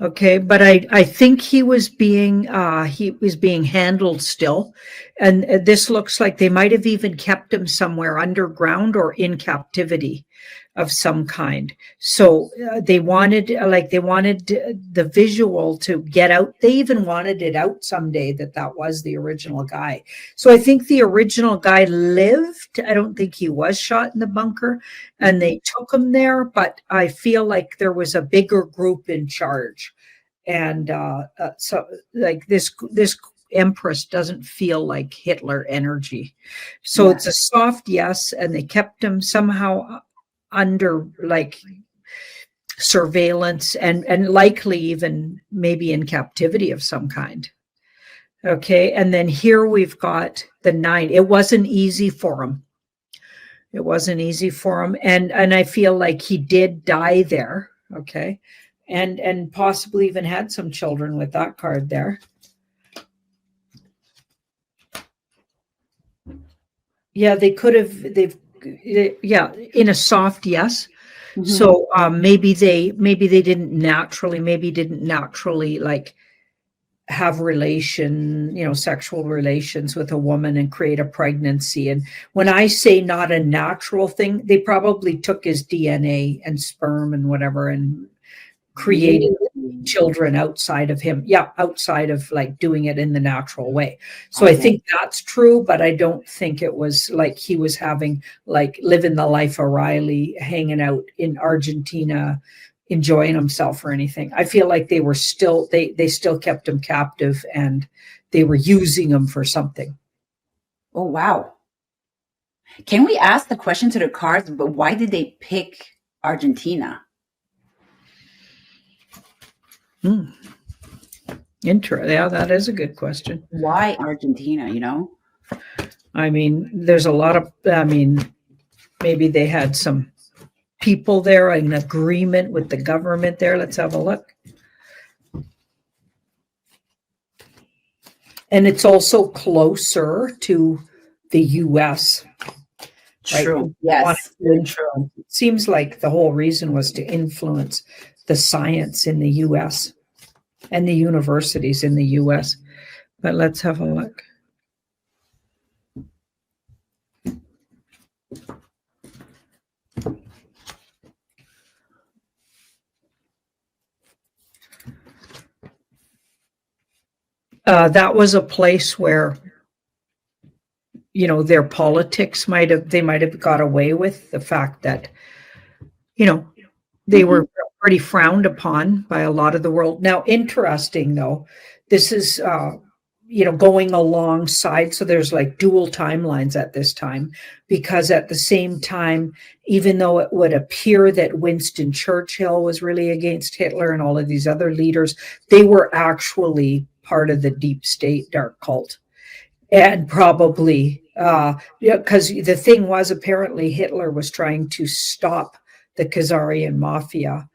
Okay, but I think he was being handled still, and this looks like they might have even kept him somewhere underground or in captivity of some kind. So they wanted the visual to get out. They even wanted it out someday that was the original guy. So I think the original guy lived. I don't think he was shot in the bunker, and they took him there. But I feel like there was a bigger group in charge, and so like this empress doesn't feel like Hitler energy. So it's a soft yes, and they kept him somehow under like surveillance and likely even maybe in captivity of some kind. Okay, and then here we've got the 9. It wasn't easy for him. It wasn't easy for him, and I feel like he did die there. Okay, and possibly even had some children with that card there. Yeah, they could have. In a soft yes. Mm-hmm. So maybe they didn't naturally like have sexual relations with a woman and create a pregnancy. And when I say not a natural thing, they probably took his DNA and sperm and whatever and created children outside of him. Yeah, outside of like doing it in the natural way. So I think that's true, but I don't think it was like he was having like living the life of Riley, hanging out in Argentina, enjoying himself or anything. I feel like they were still they still kept him captive and they were using him for something. Oh wow. Can we ask the question to the cards, but why did they pick Argentina? Interesting. Yeah, that is a good question. Why Argentina, I mean, there's a lot of, maybe they had some people there, an agreement with the government there. Let's have a look. And it's also closer to the U.S. True. Right? Yes. True. It seems like the whole reason was to influence the science in the U.S. and the universities in the U.S. But let's have a look. That was a place where, their politics might have got away with the fact that, they were pretty frowned upon by a lot of the world. Now, interesting though, this is, going alongside. So there's like dual timelines at this time, because at the same time, even though it would appear that Winston Churchill was really against Hitler and all of these other leaders, they were actually part of the deep state dark cult. And probably, because the thing was, apparently Hitler was trying to stop the Khazarian mafia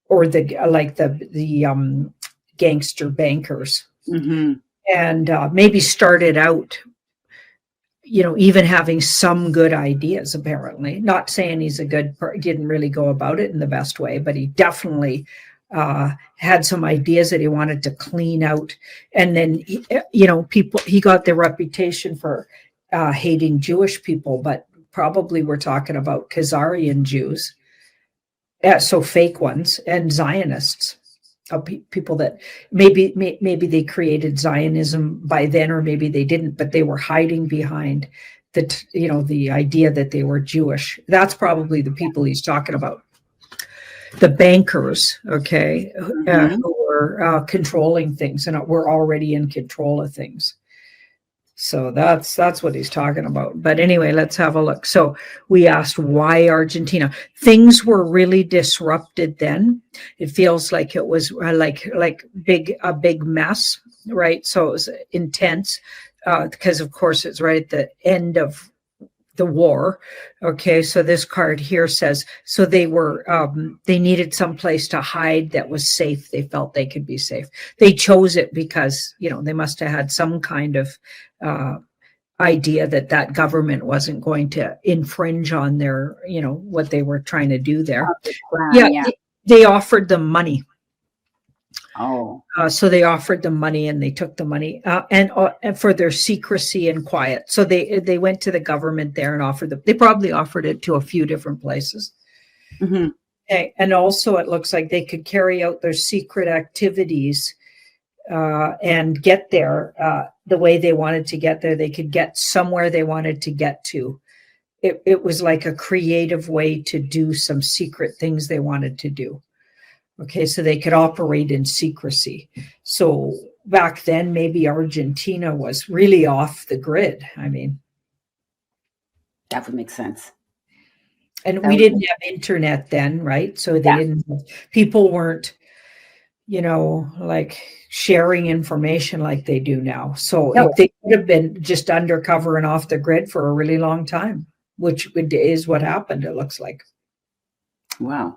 or the gangster bankers. Mm-hmm. And maybe started out, even having some good ideas, apparently. Not saying he's didn't really go about it in the best way, but he definitely had some ideas that he wanted to clean out. And then, he got the reputation for hating Jewish people, but probably we're talking about Khazarian Jews, so fake ones, and Zionists. People that maybe they created Zionism by then, or maybe they didn't, but they were hiding behind the idea that they were Jewish. That's probably the people he's talking about. The bankers, okay, who were controlling things and were already in control of things. So that's what he's talking about. But anyway, let's have a look. So we asked why Argentina. Things were really disrupted then. It feels like it was a big mess, right? So it was intense because, of course, it's right at the end of the war. Okay, so this card here says, so they were they needed some place to hide that was safe. They felt they could be safe. They chose it because they must have had some kind of idea that government wasn't going to infringe on their what they were trying to do there. They offered them money. Oh. So they offered them money, and they took the money, and for their secrecy and quiet. So they went to the government there and offered them. They probably offered it to a few different places. Mm-hmm. Okay. And also, it looks like they could carry out their secret activities and get there the way they wanted to get there. They could get somewhere they wanted to get to. It was like a creative way to do some secret things they wanted to do. Okay, so they could operate in secrecy. So back then, maybe Argentina was really off the grid. I mean, that would make sense. And we didn't have internet then, right? So they didn't, people weren't, like sharing information like they do now. So they could have been just undercover and off the grid for a really long time, which is what happened, it looks like. Wow.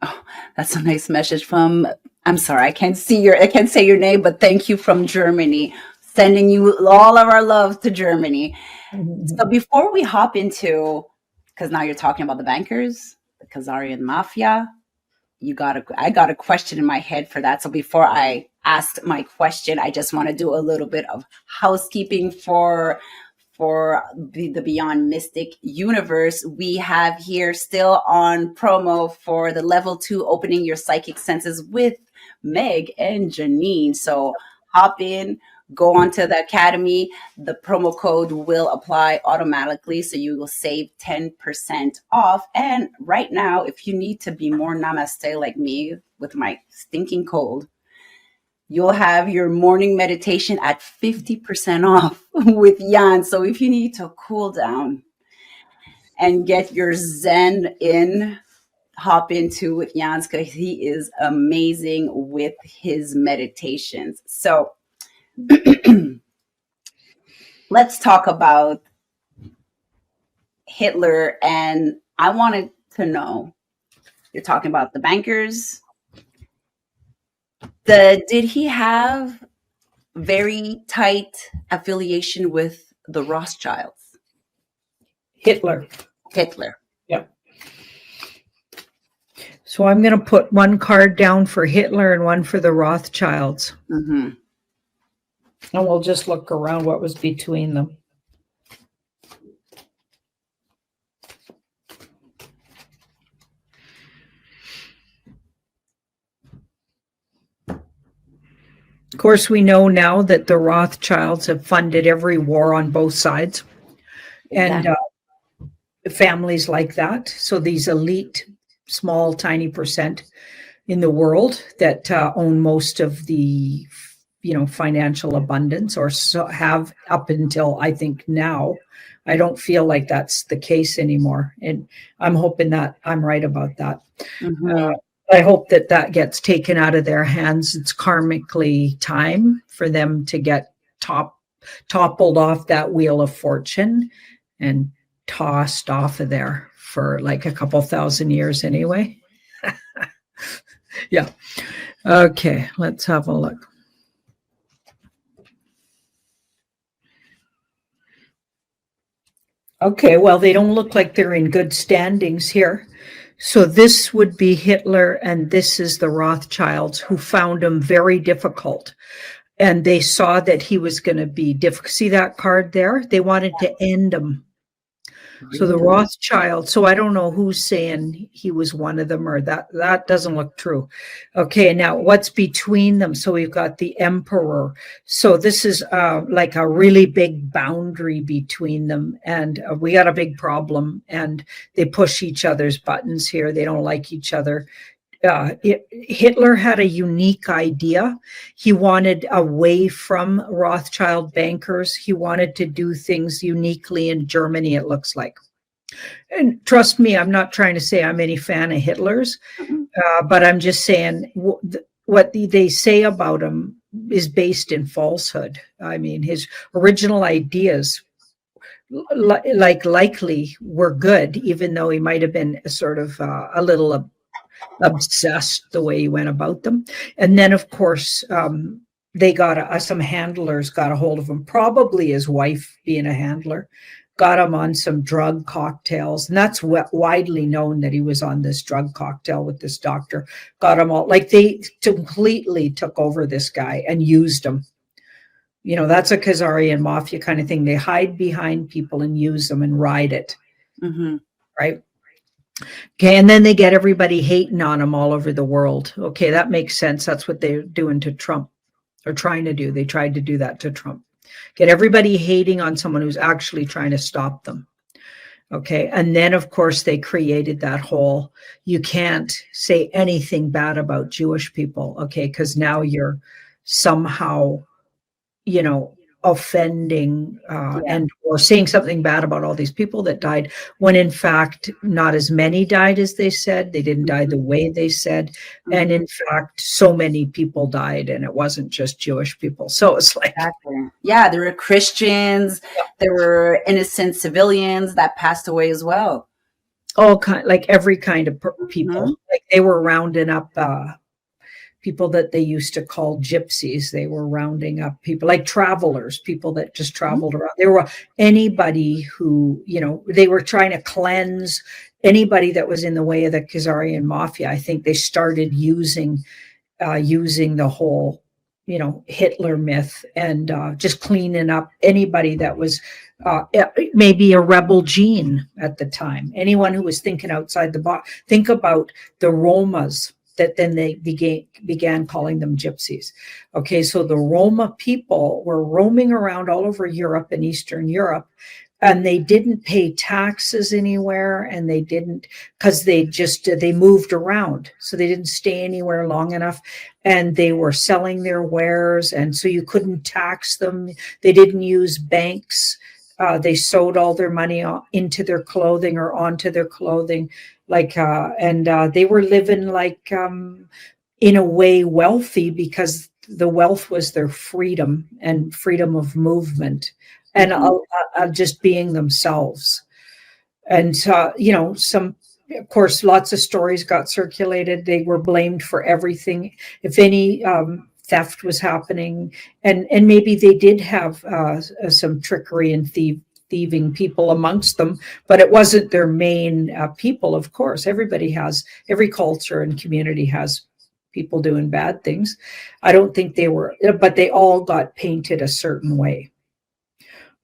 Oh, that's a nice message from, I'm sorry, I can't say your name, but thank you, from Germany. Sending you all of our love to Germany. Mm-hmm. So before we hop into, because now you're talking about the bankers, the Khazarian mafia, I got a question in my head for that. So before I ask my question, I just want to do a little bit of housekeeping for the Beyond Mystic universe. We have here still on promo for the level 2 opening your psychic senses with Meg and Janine. So hop in, go on to the academy. The promo code will apply automatically, so you will save 10% off. And right now, if you need to be more namaste like me with my stinking cold, you'll have your morning meditation at 50% off with Jan. So if you need to cool down and get your Zen in, hop into with Jan's, because he is amazing with his meditations. So let's talk about Hitler. And I wanted to know, you're talking about the bankers. Did he have very tight affiliation with the Rothschilds? Hitler. Yep. So I'm going to put one card down for Hitler and one for the Rothschilds. Mm-hmm. And we'll just look around what was between them. Of course, we know now that the Rothschilds have funded every war on both sides, and families like that. So these elite, small, tiny percent in the world that own most of the, financial abundance, or so have up until, I think, now. I don't feel like that's the case anymore, and I'm hoping that I'm right about that. Mm-hmm. I hope that gets taken out of their hands. It's karmically time for them to get toppled off that wheel of fortune and tossed off of there for like a couple thousand years anyway. Yeah. Okay, let's have a look. Okay, well, they don't look like they're in good standings here. So this would be Hitler, and this is the Rothschilds, who found him very difficult. And they saw that he was going to be difficult. See that card there? They wanted to end him. So the Rothschild, so I don't know who's saying he was one of them, or that doesn't look true. Okay, now what's between them? So we've got the Emperor. So this is like a really big boundary between them, and we got a big problem, and they push each other's buttons here. They don't like each other. Hitler had a unique idea. He wanted away from Rothschild bankers. He wanted to do things uniquely in Germany, it looks like. And trust me, I'm not trying to say I'm any fan of Hitler's, but I'm just saying what they say about him is based in falsehood. I mean, his original ideas likely were good, even though he might have been sort of a little obsessed the way he went about them. And then, of course, they got some handlers got a hold of him, probably his wife being a handler. got him on some drug cocktails. And that's widely known that he was on this drug cocktail with this doctor. Got him all, like they completely took over this guy and used him. You know, that's a Khazarian mafia kind of thing. They hide behind people and use them and ride it. Mm-hmm. Right. Okay. And then they get everybody hating on them all over the world. Okay. That makes sense. That's what they're doing to Trump, or trying to do. They tried to do that to Trump. Get everybody hating on someone who's actually trying to stop them. Okay. And then, of course, they created that whole, you can't say anything bad about Jewish people. Okay. Because now you're somehow, you know, offending and or saying something bad about all these people that died, when in fact not as many died as they said. They didn't die the way they said. And in fact, so many people died, and it wasn't just Jewish people. So it's like, yeah, there were Christians, there were innocent civilians that passed away as well. All kind, like every kind of people. Like they were rounding up people that they used to call gypsies. They were rounding up people like travelers, people that just traveled around. There were anybody who, you know, they were trying to cleanse anybody that was in the way of the Khazarian mafia. I think they started using the whole, you know, Hitler myth and just cleaning up anybody that was maybe a rebel gene at the time. Anyone who was thinking outside the box. Think about the Romas, that then they began calling them gypsies. Okay, so the Roma people were roaming around all over Europe and Eastern Europe, and they didn't pay taxes anywhere, and they didn't, because they moved around, so they didn't stay anywhere long enough, and they were selling their wares, and so you couldn't tax them. They didn't use banks. They sewed all their money into their clothing or onto their clothing. And they were living like, in a way, wealthy, because the wealth was their freedom and freedom of movement and just being themselves. And, you know, of course, lots of stories got circulated. They were blamed for everything. If any theft was happening, and maybe they did have some trickery and thieving people amongst them, but it wasn't their main people. Of course, every culture and community has people doing bad things. I don't think they were, but they all got painted a certain way.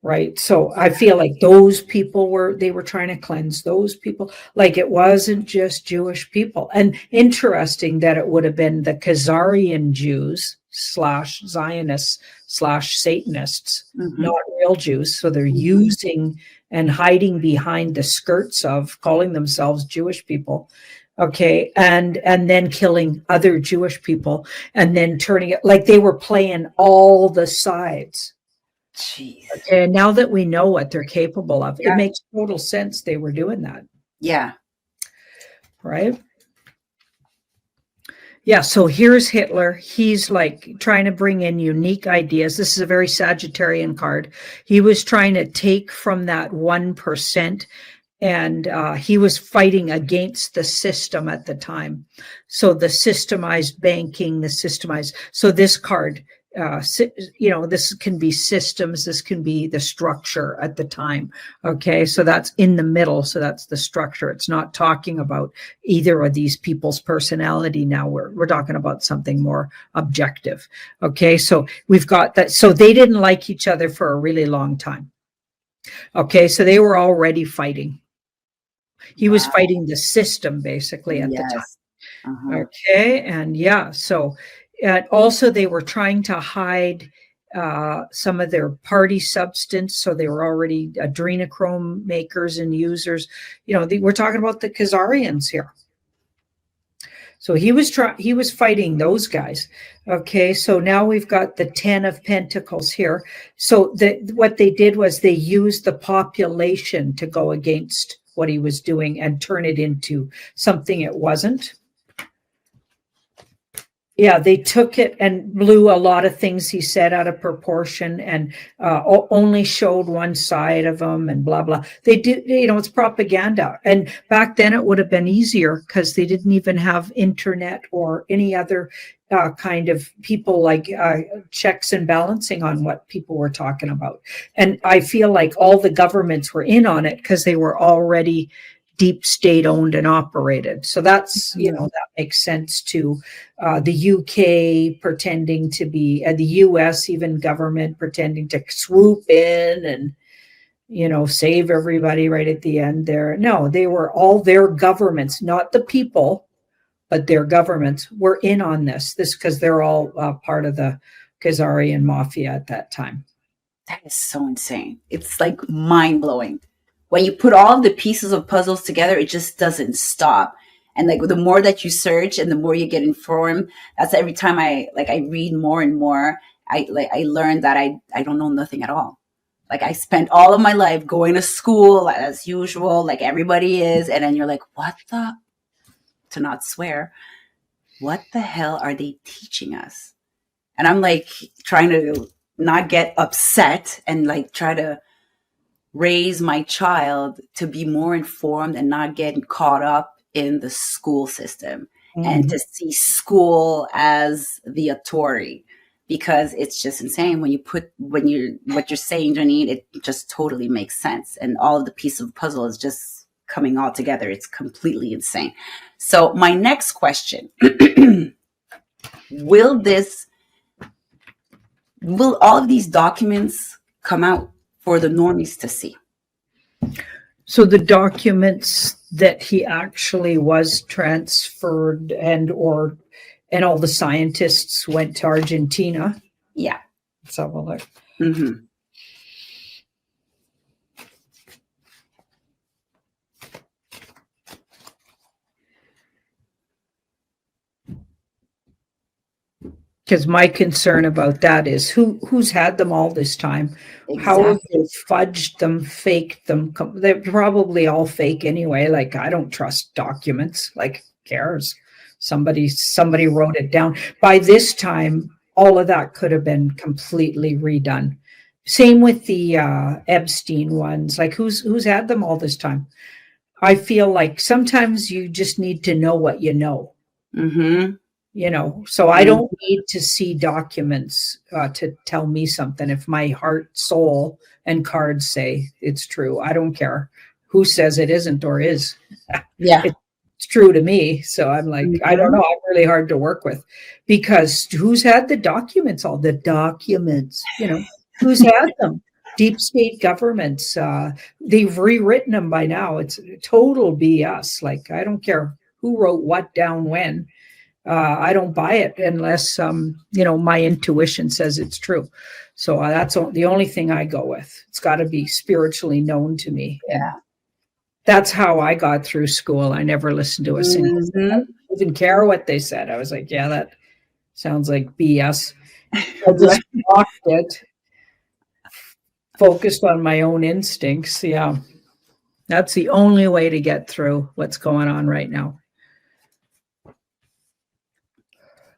Right. So I feel like those people they were trying to cleanse those people. Like it wasn't just Jewish people. And interesting that it would have been the Khazarian Jews / Zionists / Satanists, not real Jews. So they're using and hiding behind the skirts of calling themselves Jewish people. Okay. And then killing other Jewish people, and then turning it like they were playing all the sides. Jeez. Okay, and now that we know what they're capable of, it makes total sense they were doing that. Yeah. Right? Yeah, so here's Hitler. He's like trying to bring in unique ideas. This is a very Sagittarian card. He was trying to take from that 1%, and he was fighting against the system at the time. So the systemized banking, so this card, you know, this can be systems, this can be the structure at the time. Okay, so that's in the middle, so that's the structure. It's not talking about either of these people's personality now. We're talking about something more objective. Okay, so we've got that. So they didn't like each other for a really long time. Okay, so they were already fighting. He was fighting the system basically at the time. Okay, and so also they were trying to hide some of their party substance. So they were already adrenochrome makers and users. You know, we're talking about the Khazarians here. So he was fighting those guys. Okay, so now we've got the 10 of Pentacles here. So what they did was they used the population to go against what he was doing and turn it into something it wasn't. Yeah, they took it and blew a lot of things he said out of proportion, and only showed one side of him, and blah blah. They did, it's propaganda. And back then it would have been easier because they didn't even have internet or any other kind of people like checks and balancing on what people were talking about. And I feel like all the governments were in on it because they were already deep state owned and operated. So that's, that makes sense too. The UK pretending to be, the US even government pretending to swoop in and, save everybody right at the end there. No, they were all their governments, not the people, but their governments were in on this because they're all part of the Khazarian mafia at that time. That is so insane. It's like mind blowing. When you put all of the pieces of puzzles together, it just doesn't stop. And like the more that you search and the more you get informed, that's every time I read more and more, I learned that I don't know nothing at all. Like I spent all of my life going to school as usual, like everybody is. And then you're like, to not swear, what the hell are they teaching us? And I'm like trying to not get upset and like try to raise my child to be more informed and not get caught up in the school system and to see school as the authority, because it's just insane what you're saying, Janine, it just totally makes sense. And all of the pieces of the puzzle is just coming all together. It's completely insane. So my next question, will all of these documents come out for the normies to see? So the documents that he actually was transferred and all the scientists went to Argentina. Yeah. Let's have a look. Mm-hmm. Because my concern about that is who's had them all this time. Exactly. How have they fudged them, faked them? They're probably all fake anyway. Like, I don't trust documents. Like, cares? Somebody wrote it down. By this time, all of that could have been completely redone. Same with the Epstein ones. Like, who's had them all this time? I feel like sometimes you just need to know what you know. Mm-hmm. So I don't need to see documents to tell me something. If my heart, soul, and cards say it's true, I don't care who says it isn't or is. Yeah, it's true to me. So I'm like, I don't know. I'm really hard to work with because who's had the documents? All the documents, who's had them? Deep state governments. They've rewritten them by now. It's total BS. Like, I don't care who wrote what down when. I don't buy it unless, my intuition says it's true. So that's the only thing I go with. It's got to be spiritually known to me. Yeah. That's how I got through school. I never listened to a single thing. I didn't care what they said. I was like, yeah, that sounds like BS. I just blocked it, focused on my own instincts. Yeah. That's the only way to get through what's going on right now.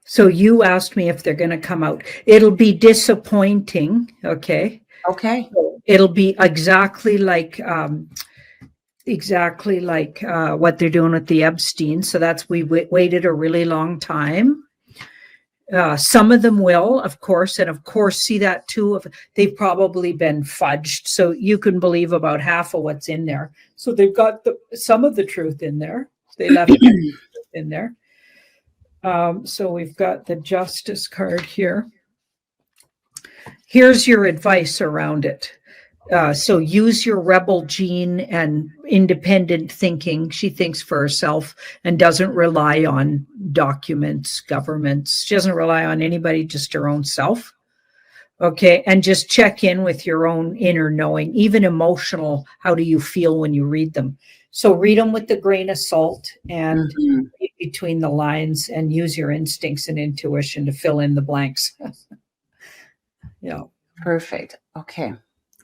So you asked me if they're going to come out. It'll be disappointing. Okay. Okay. It'll be exactly like what they're doing with the Epstein. So we waited a really long time. Some of them will, of course, and of course, see that too. They've probably been fudged. So you can believe about half of what's in there. So they've got some of the truth in there. They left it in there. So we've got the justice card here. Here's your advice around it. So use your rebel gene and independent thinking. She thinks for herself and doesn't rely on documents, governments. She doesn't rely on anybody, just her own self. Okay. And just check in with your own inner knowing, even emotional. How do you feel when you read them? So read them with a grain of salt and read between the lines and use your instincts and intuition to fill in the blanks. Yeah. Perfect. Okay.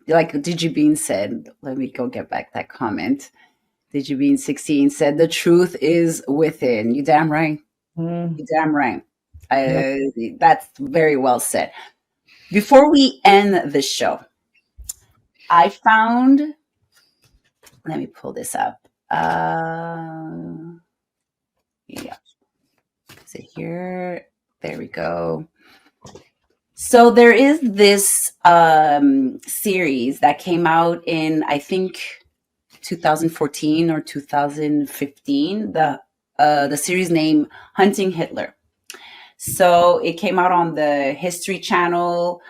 Like Digibean said, let me go get back that comment. Digibean 16 said, the truth is within. You damn right. You damn right. That's very well said. Before we end the show, I found, let me pull this up. Yeah. Is it here? There we go. So there is this series that came out in, I think, 2014 or 2015. The series name Hunting Hitler. So it came out on the History Channel,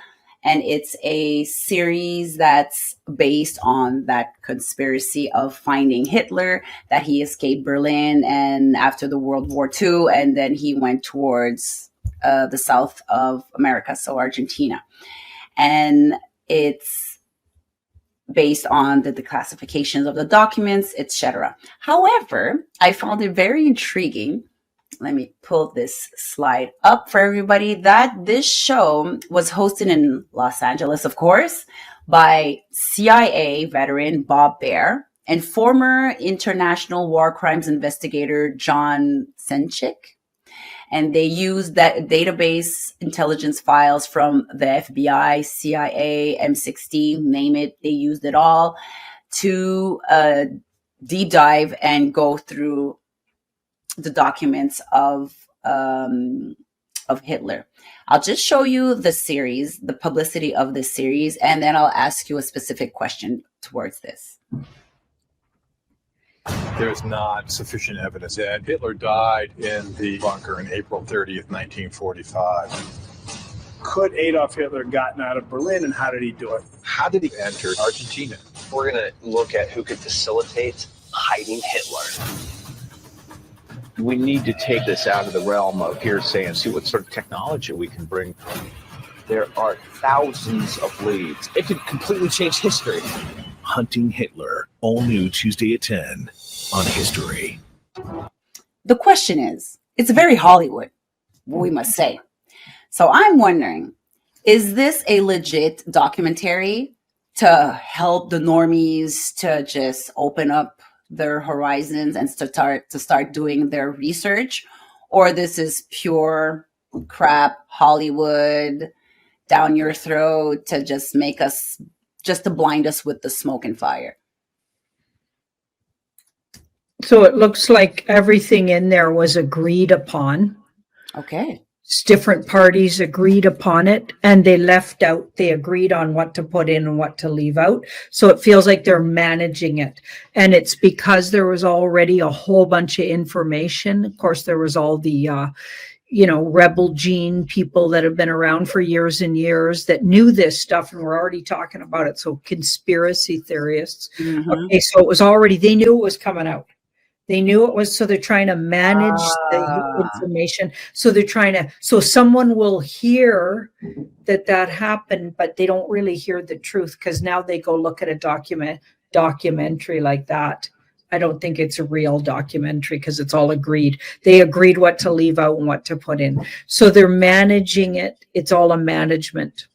and it's a series that's based on that conspiracy of finding Hitler, that he escaped Berlin and after the World War II, and then he went towards the south of America, so Argentina. And it's based on the declassifications of the documents, etc. However, I found it very intriguing. Let me pull this slide up for everybody, that this show was hosted in Los Angeles, of course, by CIA veteran Bob Baer and former international war crimes investigator John Senchik. And they used that database intelligence files from the FBI, CIA, M16, name it. They used it all to deep dive and go through the documents of Hitler. I'll just show you the series, the publicity of this series, and then I'll ask you a specific question towards this. There's not sufficient evidence that Hitler died in the bunker on April 30th, 1945. Could Adolf Hitler have gotten out of Berlin, and how did he do it? How did he enter Argentina? We're going to look at who could facilitate hiding Hitler. We need to take this out of the realm of hearsay and see what sort of technology we can bring. There are thousands of leads. It could completely change history. Hunting Hitler, all new Tuesday at 10 on History. The question is, it's very Hollywood, we must say. So I'm wondering, is this a legit documentary to help the normies to just open up their horizons and to start doing their research, or this is pure crap Hollywood down your throat to just make us, just to blind us with the smoke and fire? So it looks like everything in there was agreed upon. Okay. Different parties agreed upon it, and they agreed on what to put in and what to leave out. So it feels like they're managing it. And it's because there was already a whole bunch of information. Of course, there was all the, rebel gene people that have been around for years and years that knew this stuff and were already talking about it. So conspiracy theorists. Mm-hmm. Okay, so it was already, they knew it was coming out. They knew it was, so they're trying to manage the information. So they're trying to, so someone will hear that happened, but they don't really hear the truth because now they go look at a documentary like that. I don't think it's a real documentary because it's all agreed. They agreed what to leave out and what to put in. So they're managing it. It's all a management.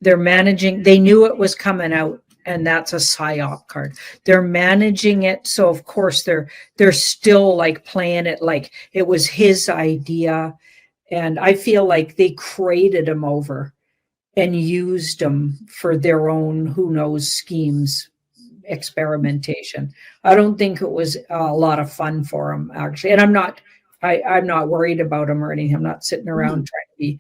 They're managing, they knew it was coming out. And that's a PSYOP card. They're managing it. So of course they're still like playing it like it was his idea. And I feel like they created him over and used him for their own, who knows, schemes, experimentation. I don't think it was a lot of fun for him actually. And I'm not worried about him or anything. I'm not sitting around trying to be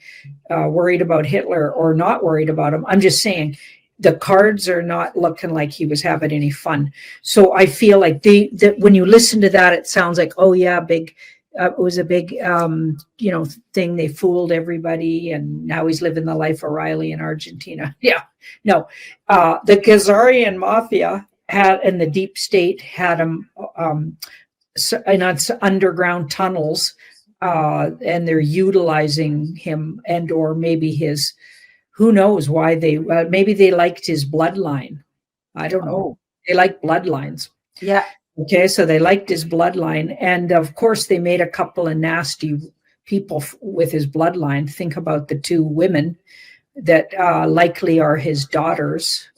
worried about Hitler or not worried about him. I'm just saying, the cards are not looking like he was having any fun. So I feel like that when you listen to that, it sounds like, oh yeah, it was a big, thing. They fooled everybody, and now he's living the life of Riley in Argentina. Yeah, no, the Khazarian mafia and the deep state had him in underground tunnels, and they're utilizing him and or maybe his. Who knows why maybe they liked his bloodline. I don't know. They like bloodlines. Yeah. Okay. So they liked his bloodline. And of course they made a couple of nasty people with his bloodline. Think about the two women that likely are his daughters.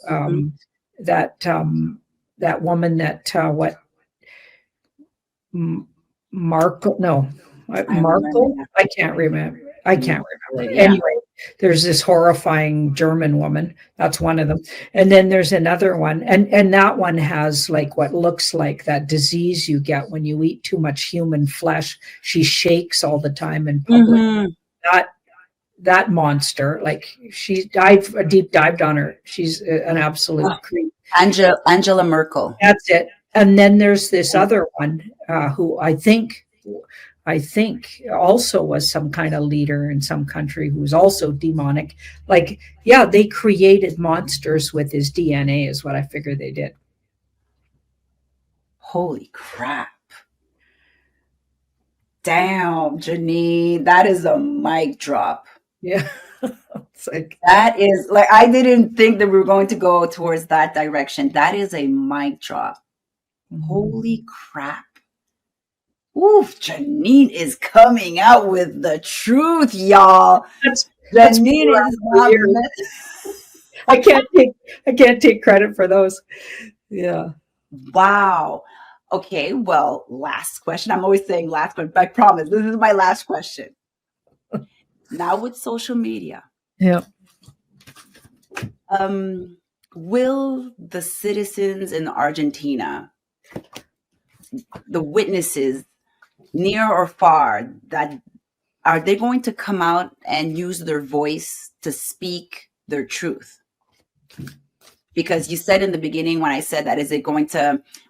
That woman that Markle? I can't remember. Anyway, there's this horrifying German woman. That's one of them. And then there's another one. And that one has like what looks like that disease you get when you eat too much human flesh. She shakes all the time in public. That monster, like she deep dived on her. She's an absolute creep. Angela Merkel. That's it. And then there's this other one who I think also was some kind of leader in some country who's also demonic. Like, yeah, they created monsters with his DNA is what I figure they did. Holy crap. Damn, Janine, that is a mic drop. Yeah. It's like, that is like, I didn't think that we were going to go towards that direction. That is a mic drop. Mm-hmm. Holy crap. Oof, Janine is coming out with the truth, y'all. Janine is not I can't take credit for those. Yeah. Wow. Okay, well, last question. I'm always saying last question, but I promise this is my last question. Now with social media. Yeah. Will the citizens in Argentina, the witnesses near or far, that are they going to come out and use their voice to speak their truth? Because you said in the beginning when I said that,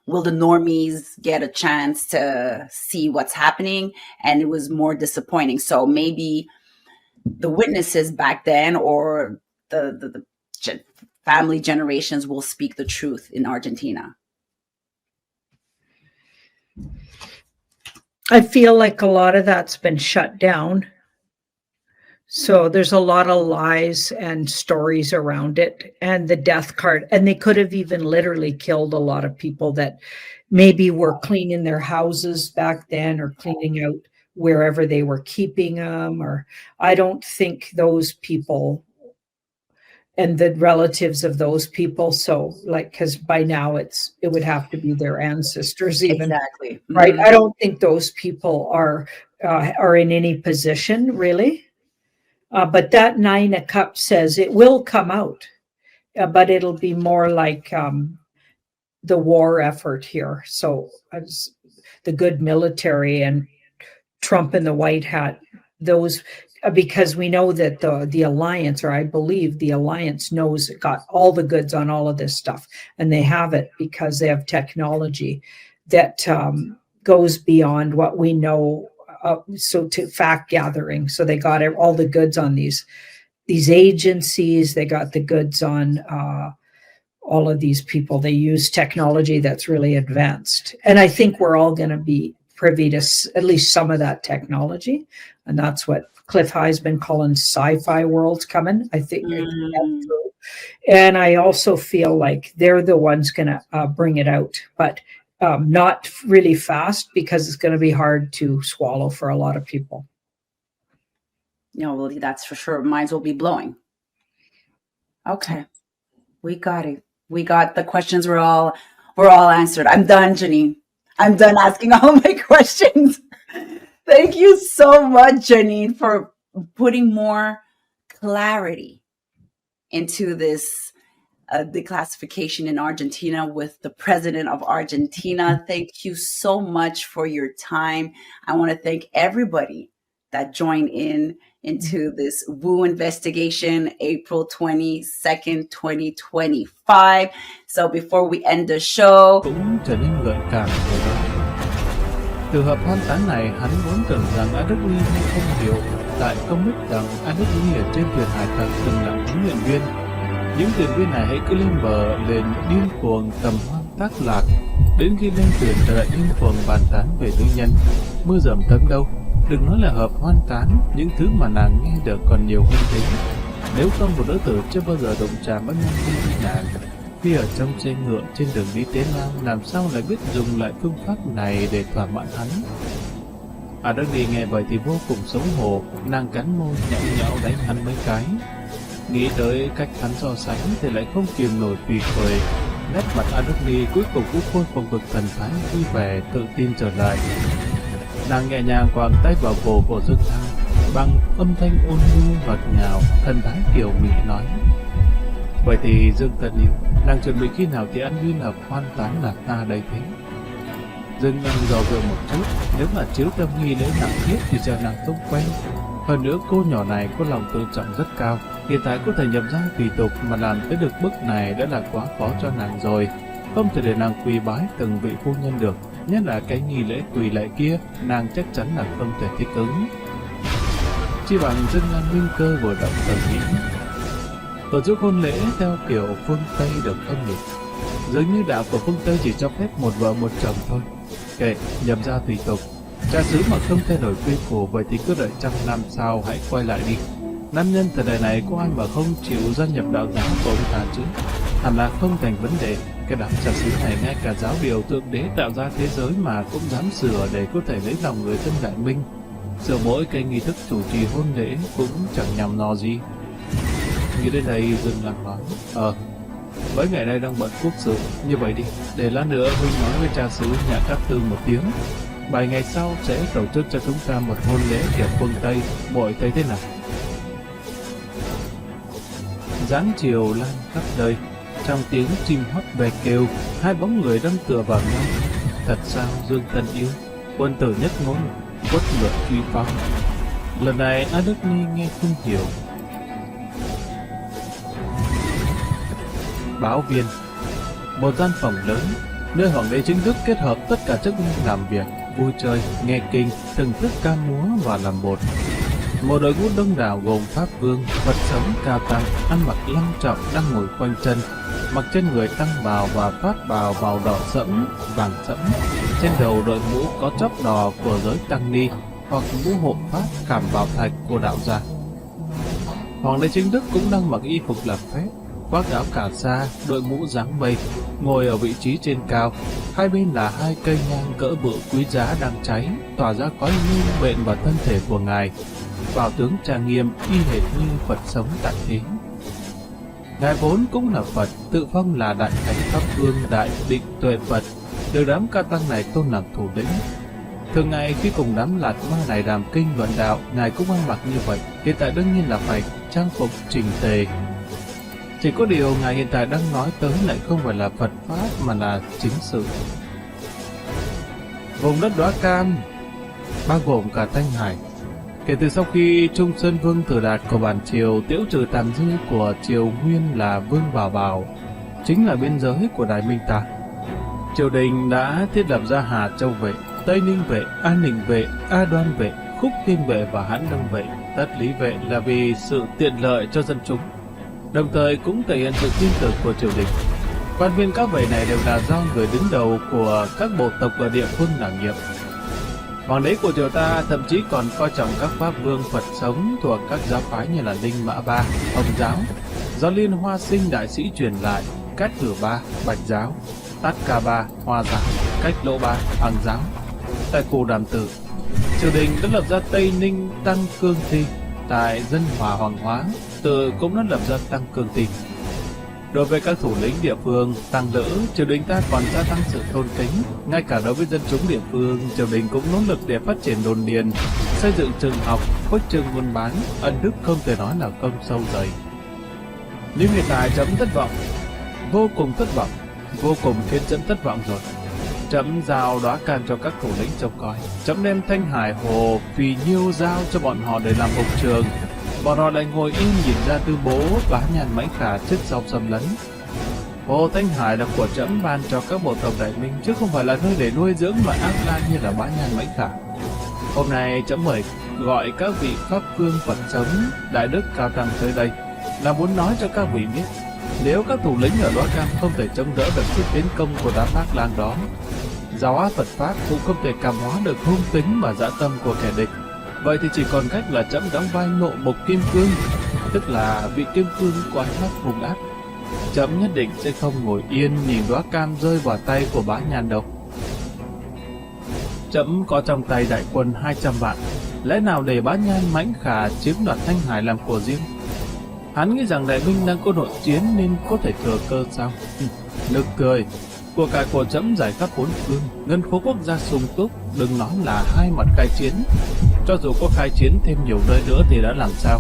will the normies get a chance to see what's happening? And it was more disappointing. So maybe the witnesses back then or the family generations will speak the truth in Argentina. I feel like a lot of that's been shut down. So there's a lot of lies and stories around it and the death card. And they could have even literally killed a lot of people that maybe were cleaning their houses back then or cleaning out wherever they were keeping them. Or I don't think those people and the relatives of those people. So like, because by now it would have to be their ancestors even. Exactly. Right. I don't think those people are in any position really. But that Nine of Cups says it will come out, but it'll be more like the war effort here. So as the good military and Trump in the white hat, those, because we know that the alliance, or I believe the alliance knows it got all the goods on all of this stuff, and they have it because they have technology that goes beyond what we know. So to fact gathering. So they got all the goods on these agencies. They got the goods on all of these people. They use technology that's really advanced. And I think we're all going to be privy to at least some of that technology. And that's what Cliff High's been calling sci-fi worlds coming. I think. And I also feel like they're the ones going to bring it out. But not really fast because it's going to be hard to swallow for a lot of people. No, well, that's for sure. Minds will be blowing. Okay. We got it. We got the questions were all answered. I'm done, Janine. I'm done asking all my questions. Thank you so much, Janine, for putting more clarity into this declassification in Argentina with the president of Argentina. Thank you so much for your time. I want to thank everybody that joined into this WU investigation, April 22nd, 2025. So before we end the show, cũng trở nên gợi cảm rồi đó. Trường hợp hoan tán này, hắn vốn tưởng rằng Adogni hay không hiểu, tại không biết rằng Adogni ở trên thuyền hải tặc từng là huấn luyện viên. Những thuyền viên này hãy cứ lên bờ liền điên cuồng tầm hoan tác lạc, đến khi lên thuyền lại điên cuồng bàn tán về nữ nhân. Mưa dầm thấm đâu, đừng nói là hợp hoan tán, những thứ mà nàng nghe được còn nhiều hơn thế. Nếu không, một nữ tử chưa bao giờ đụng chạm bất nam như nàng. Khi ở trong xe ngựa trên đường đi Tế Lam, làm sao lại biết dùng lại phương pháp này để thỏa mãn hắn? Adogni nghe vậy thì vô cùng xấu hổ, nàng cắn môi nhão nhão đánh hắn mấy cái. Nghĩ tới cách hắn so sánh thì lại không kìm nổi phì cười. Nét mặt Adogni cuối cùng cũng khôi phục được thần thái vui vẻ, tự tin trở lại. Nàng nhẹ nhàng quàng tay vào cổ của Dương Thăng, bằng âm thanh ôn nhu ngọt ngào, thần thái kiểu mị nói: vậy thì Dương thân yêu, nàng chuẩn bị khi nào thì ăn Duy Lập hoàn tán là ta đây thế? Dương Ngân dò dự một chút, nếu mà chiếu theo nghi lễ nặng thiết thì giờ nàng không quen. Hơn nữa cô nhỏ này có lòng tự trọng rất cao, hiện tại có thể nhập ra tùy tục mà làm tới được bước này đã là quá khó cho nàng rồi. Không thể để nàng quỳ bái từng vị phu nhân được, nhất là cái nghi lễ quỳ lạy kia, nàng chắc chắn là không thể thích ứng. Chi bằng Dương Ngân nguyên cơ vừa động thần nghĩ, tổ chức hôn lễ theo kiểu phương Tây được không nhỉ? Dường như đạo của phương Tây chỉ cho phép một vợ một chồng thôi. Kệ, nhập ra tùy tục. Cha xứ mà không thay đổi quy củ, vậy thì cứ đợi 100 năm sau hãy quay lại đi. Nam nhân thời đại này có ai mà không chịu gia nhập đạo giáo của ông ta chứ? Hẳn là không thành vấn đề. Cái đám cha xứ này ngay cả giáo điều thượng đế tạo ra thế giới mà cũng dám sửa để có thể lấy lòng người dân Đại Minh. Sửa mỗi cái nghi thức chủ trì hôn lễ cũng chẳng nhằm no gì. Nghĩ đến đây Dương Lăng nói: mấy ngày nay đang bận quốc sự, như vậy đi, để lát nữa huynh nói với cha xứ nhà Cát Tương một tiếng. 7 ngày sau sẽ tổ chức cho chúng ta một hôn lễ kiểu phương Tây, muội thấy thế nào? Dáng chiều lan khắp nơi, trong tiếng chim hót về kêu, hai bóng người đang tựa vào nhau. Thật sao Dương thân yêu, quân tử nhất ngôn, quất ngựa truy phong. Lần này A Đức Nhi nghe không hiểu. Báo viên, một gian phòng lớn, nơi hoàng đế chính thức kết hợp tất cả chức năng làm việc, vui chơi, nghe kinh, thưởng thức ca múa và làm bột. Một đội ngũ đông đảo gồm pháp vương, Phật sống cao tăng, ăn mặc long trọng đang ngồi khoanh chân, mặc trên người tăng bào và phát bào màu đỏ sẫm, vàng sẫm. Trên đầu đội mũ có chóp đỏ của giới tăng ni hoặc mũ hộ pháp khảm bảo thạch của đạo gia. Hoàng đế chính thức cũng đang mặc y phục làm phép, khoác áo cà sa, đội mũ dáng mây, ngồi ở vị trí trên cao. Hai bên là hai cây nhang cỡ bự quý giá đang cháy, tỏa ra khói hương bện vào thân thể của ngài. Bảo tướng trang nghiêm y hệt như Phật sống tại thế. Ngài vốn cũng là Phật, tự phong là đại thánh pháp vương đại định tuệ Phật, được đám ca tăng này tôn làm thủ lĩnh. Thường ngày khi cùng đám lạt ma này đàm kinh luận đạo, ngài cũng ăn mặc như vậy. Hiện tại đương nhiên là phải trang phục chỉnh tề. Chỉ có điều ngài hiện tại đang nói tới lại không phải là Phật pháp mà là chính sự. Vùng đất Đóa Cam bao gồm cả Thanh Hải. Kể từ sau khi Trung Sơn Vương Tử Đạt của bản triều tiễu trừ tàn dư của triều Nguyên là Vương Bảo Bảo, chính là biên giới của Đại Minh ta, triều đình đã thiết lập ra Hà Châu vệ, Tây Ninh vệ, An Ninh vệ, A Đoan vệ, Khúc Thiên vệ và Hãn Đông vệ. Tất lý vệ là vì sự tiện lợi cho dân chúng, đồng thời cũng thể hiện sự tin tưởng của triều đình. Quan viên các vệ này đều là do người đứng đầu của các bộ tộc ở địa phương đảm nhiệm. Hoàng đế của triều ta thậm chí còn coi trọng các pháp vương Phật sống thuộc các giáo phái như là Linh Mã Ba, Hồng giáo, do Liên Hoa Sinh đại sĩ truyền lại, Cát Cử Ba, Bạch giáo, Tát Ca Ba, Hoa giáo, Cách Lỗ Ba, Hằng giáo. Tại Cù Đàm Tử, triều đình đã lập ra Tây Ninh Tăng Cương Ti. Tại Dân Hòa Hoàng Hóa, Tự cũng đã lập ra Tăng Cương Ti. Đối với các thủ lĩnh địa phương, tăng lữ, triều đình ta còn gia tăng sự tôn kính. Ngay cả đối với dân chúng địa phương, triều đình cũng nỗ lực để phát triển đồn điền, xây dựng trường học, khuếch trương buôn bán, ân đức không thể nói là công sâu dày. Nhưng hiện tại chấm thất vọng, vô cùng thất vọng, vô cùng khiến chấm thất vọng rồi. Chấm giao Đóa Cam cho các thủ lĩnh trông coi, chấm đem Thanh Hải Hồ Phì Nhiêu giao cho bọn họ để làm hộc trường. Bọn họ lại ngồi im nhìn ra Tư Bố Bá Nhàn Mãnh Khả trước sau xâm lấn. Hồ Thanh Hải là của trẫm ban cho các bộ tộc Đại Minh, chứ không phải là nơi để nuôi dưỡng loại ác lan như là Bá Nhàn Mãnh Khả. Hôm nay trẫm mời gọi các vị pháp vương Phật sống, đại đức cao tăng tới đây, là muốn nói cho các vị biết, nếu các thủ lĩnh ở Đóa Cam không thể chống đỡ được sức tiến công của đám ác lan đó, giáo hóa Phật pháp cũng không thể cảm hóa được hung tính và dã tâm của kẻ địch. Vậy thì chỉ còn cách là trẫm đóng vai nộ mục kim cương, tức là vị kim cương có ánh mắt hung ác. Trẫm nhất định sẽ không ngồi yên nhìn Đóa Cam rơi vào tay của Bá Nhàn đâu. Trẫm có trong tay đại quân 200 vạn, lẽ nào để Bá Nhàn Mãnh Khả chiếm đoạt Thanh Hải làm của riêng? Hắn nghĩ rằng Đại Minh đang có nội chiến nên có thể thừa cơ sao? Nực cười. Của cải của trẫm giải khắp bốn phương, ngân khố quốc gia sung túc, đừng nói là hai mặt khai chiến. Cho dù có khai chiến thêm nhiều nơi nữa thì đã làm sao?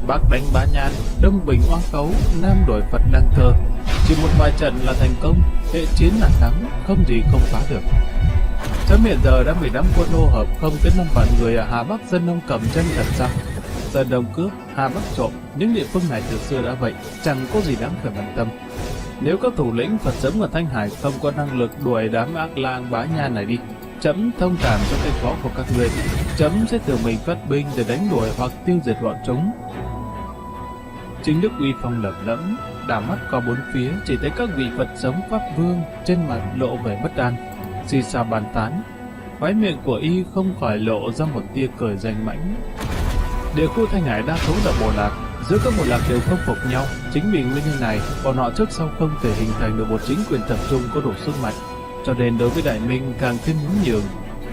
Bắc đánh Bá Nhan, Đông bình Oa Khấu, Nam đuổi Phật Đăng Cơ. Chỉ một vài trận là thành công, hệ chiến là thắng, không gì không phá được. Trẫm hiện giờ đã 15 quân ô hợp không tới 5 vạn người ở Hà Bắc dân nông cầm chân thật sao? Dân đông cướp, Hà Bắc trộm, những địa phương này từ xưa đã vậy, chẳng có gì đáng phải bận tâm. Nếu các thủ lĩnh Phật sống ở Thanh Hải không có năng lực đuổi đám ác lang Bá Nhan này đi, trẫm thông cảm cho cái khó của các người, trẫm sẽ tự mình phát binh để đánh đuổi hoặc tiêu diệt bọn chúng. Chính Đức uy phong lẫm lẫm, đảo mắt qua bốn phía chỉ thấy các vị Phật sống Pháp Vương trên mặt lộ vẻ bất an, xì xào bàn tán. Khóe miệng của y không khỏi lộ ra một tia cười danh mãnh. Địa khu Thanh Hải đa số là bộ lạc, giữa các bộ lạc đều không phục nhau. Chính vì nguyên nhân này, bọn họ trước sau không thể hình thành được một chính quyền tập trung có đủ sức mạnh, cho nên đối với Đại Minh càng thêm nhún nhường.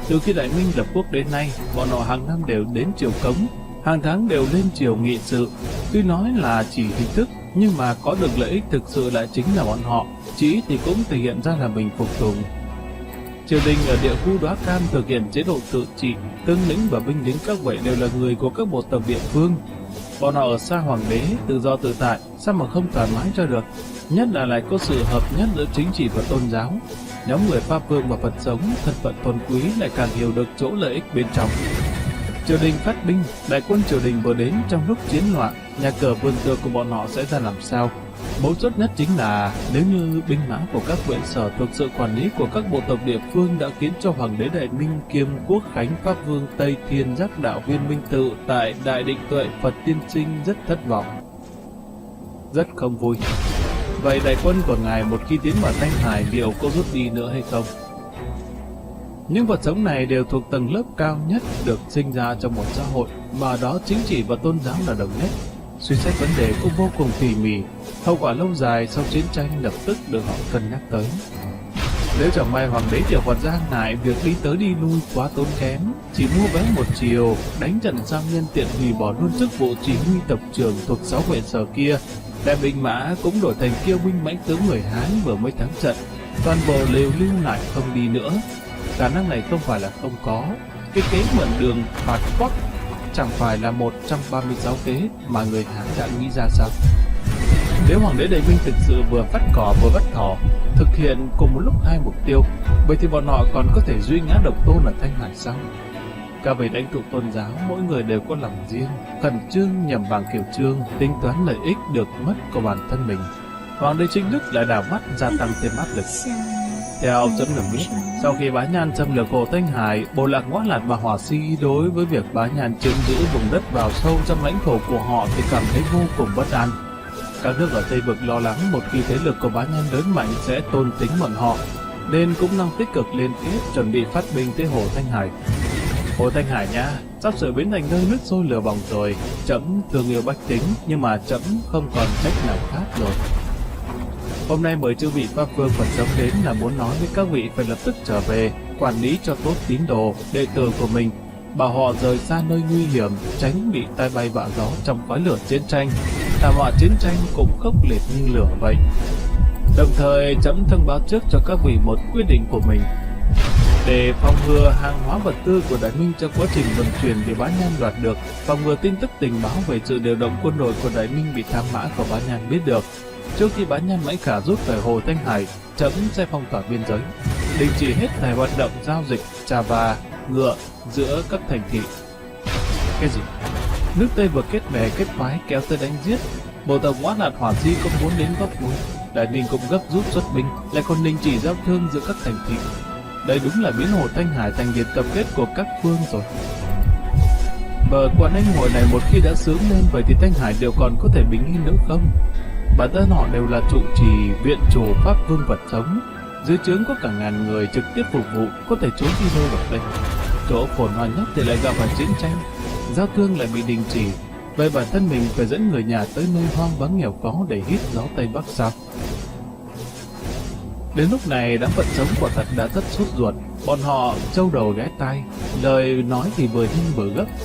Từ khi Đại Minh lập quốc đến nay, bọn họ hàng năm đều đến triều cống, hàng tháng đều lên triều nghị sự. Tuy nói là chỉ hình thức, nhưng mà có được lợi ích thực sự lại chính là bọn họ, chỉ thì cũng thể hiện ra là mình phục tùng. Triều đình ở địa khu Đóa Cam thực hiện chế độ tự trị, tướng lĩnh và binh lính các vệ đều là người của các bộ tộc địa phương. Bọn họ ở xa hoàng đế, tự do tự tại, sao mà không thoải mái cho được? Nhất là lại có sự hợp nhất giữa chính trị và tôn giáo. Nhóm người Pháp Vương và Phật sống, thân phận tôn quý lại càng hiểu được chỗ lợi ích bên trong. Triều đình phát binh, đại quân triều đình vừa đến trong lúc chiến loạn, nhà cửa vườn tược của bọn họ sẽ ra làm sao? Mấu chốt nhất chính là nếu như binh mã của các huyện sở thuộc sự quản lý của các bộ tộc địa phương đã khiến cho Hoàng đế Đại Minh kiêm Quốc Khánh Pháp Vương Tây Thiên Giác Đạo Viên Minh Tự tại Đại Định Tuệ Phật Tiên Sinh rất thất vọng, rất không vui. Vậy đại quân của ngài một khi tiến vào Thanh Hải liệu có rút đi nữa hay không? Những vật sống này đều thuộc tầng lớp cao nhất được sinh ra trong một xã hội, mà đó chính trị và tôn giáo là đồng nhất. Suy xét vấn đề cũng vô cùng tỉ mỉ, hậu quả lâu dài sau chiến tranh lập tức được họ cân nhắc tới. Nếu chẳng may Hoàng đế Tiểu Phật ra ngại việc đi tới đi lui quá tốn kém, chỉ mua vé một chiều, đánh trận sang nhân tiện hủy bỏ luôn chức vụ chỉ huy tập trưởng thuộc 6 huyện sở kia, đại binh mã cũng đổi thành kiêu binh mãnh tướng người Hán vừa mới thắng trận, toàn bộ lều lưu lại không đi nữa. Khả năng này không phải là không có, cái kế mượn đường phạt quắc chẳng phải là một trong 36 kế mà người Hán đã nghĩ ra sao? Nếu Hoàng đế Đại Minh thực sự vừa phát cỏ vừa bắt thỏ, thực hiện cùng một lúc hai mục tiêu, vậy thì bọn họ còn có thể duy ngã độc tôn ở Thanh Hải sao? Cả về lãnh tụ tôn giáo, mỗi người đều có lòng riêng, khẩn trương nhằm bằng kiểu trương, tính toán lợi ích được mất của bản thân mình. Hoàng đế chính Đức lại đảo mắt gia tăng thêm áp lực. Theo chấm được biết, sau khi Bá Nhan xâm lược hồ Thanh Hải, bộ lạc Ngõ Lạt và Hỏa Si đối với việc Bá Nhan chiếm giữ vùng đất vào sâu trong lãnh thổ của họ thì cảm thấy vô cùng bất an. Các nước ở Tây Vực lo lắng một khi thế lực của Bá Nhan lớn mạnh sẽ tôn tính bọn họ, nên cũng đang tích cực liên kết chuẩn bị phát binh tới hồ Thanh Hải. Hồ Thanh Hải nha, sắp sửa biến thành nơi nước sôi lửa bỏng rồi. Trẫm thương yêu bách tính, nhưng mà trẫm không còn cách nào khác rồi. Hôm nay mời chư vị Pháp Vương Phật sống đến là muốn nói với các vị phải lập tức trở về, quản lý cho tốt tín đồ, đệ tử của mình, bảo họ rời xa nơi nguy hiểm, tránh bị tai bay vạ gió trong khói lửa chiến tranh. Thảm họa chiến tranh cũng khốc liệt như lửa vậy. Đồng thời trẫm thông báo trước cho các vị một quyết định của mình. Để phòng ngừa hàng hóa vật tư của Đại Minh trong quá trình vận chuyển bị Bá Nhan đoạt được, phòng ngừa tin tức tình báo về sự điều động quân đội của Đại Minh bị thám mã của Bá Nhan biết được, trước khi Bá Nhan mãnh khả rút khỏi hồ Thanh Hải, trẫm sẽ phong tỏa biên giới, đình chỉ hết thảy hoạt động giao dịch trà và ngựa giữa các thành thị. Cái gì? Nước Tây vừa kết bè kết phái kéo tới đánh giết, bộ tộc Ngõ Lạt Hỏa Si cũng muốn đến góp vui, Đại Minh cũng gấp rút xuất binh, lại còn đình chỉ giao thương giữa các thành thị. Đây đúng là biến hồ Thanh Hải thành điểm tập kết của các phương rồi. Bờ quan anh hội này một khi đã sướng lên, vậy thì Thanh Hải đều còn có thể bình yên nữa không? Bản thân họ đều là trụ trì viện chủ Pháp Vương Vật sống, dưới trướng có cả ngàn người trực tiếp phục vụ, có thể trốn đi đâu được đây? Chỗ phồn hoa nhất thì lại gặp phải chiến tranh, giao thương lại bị đình chỉ. Vậy bản thân mình phải dẫn người nhà tới nơi hoang vắng nghèo khó để hít gió Tây Bắc sao? Đến lúc này đám Phật sống quả thật đã rất sốt ruột. Bọn họ trâu đầu ghé tai, lời nói thì vừa nhanh vừa gấp,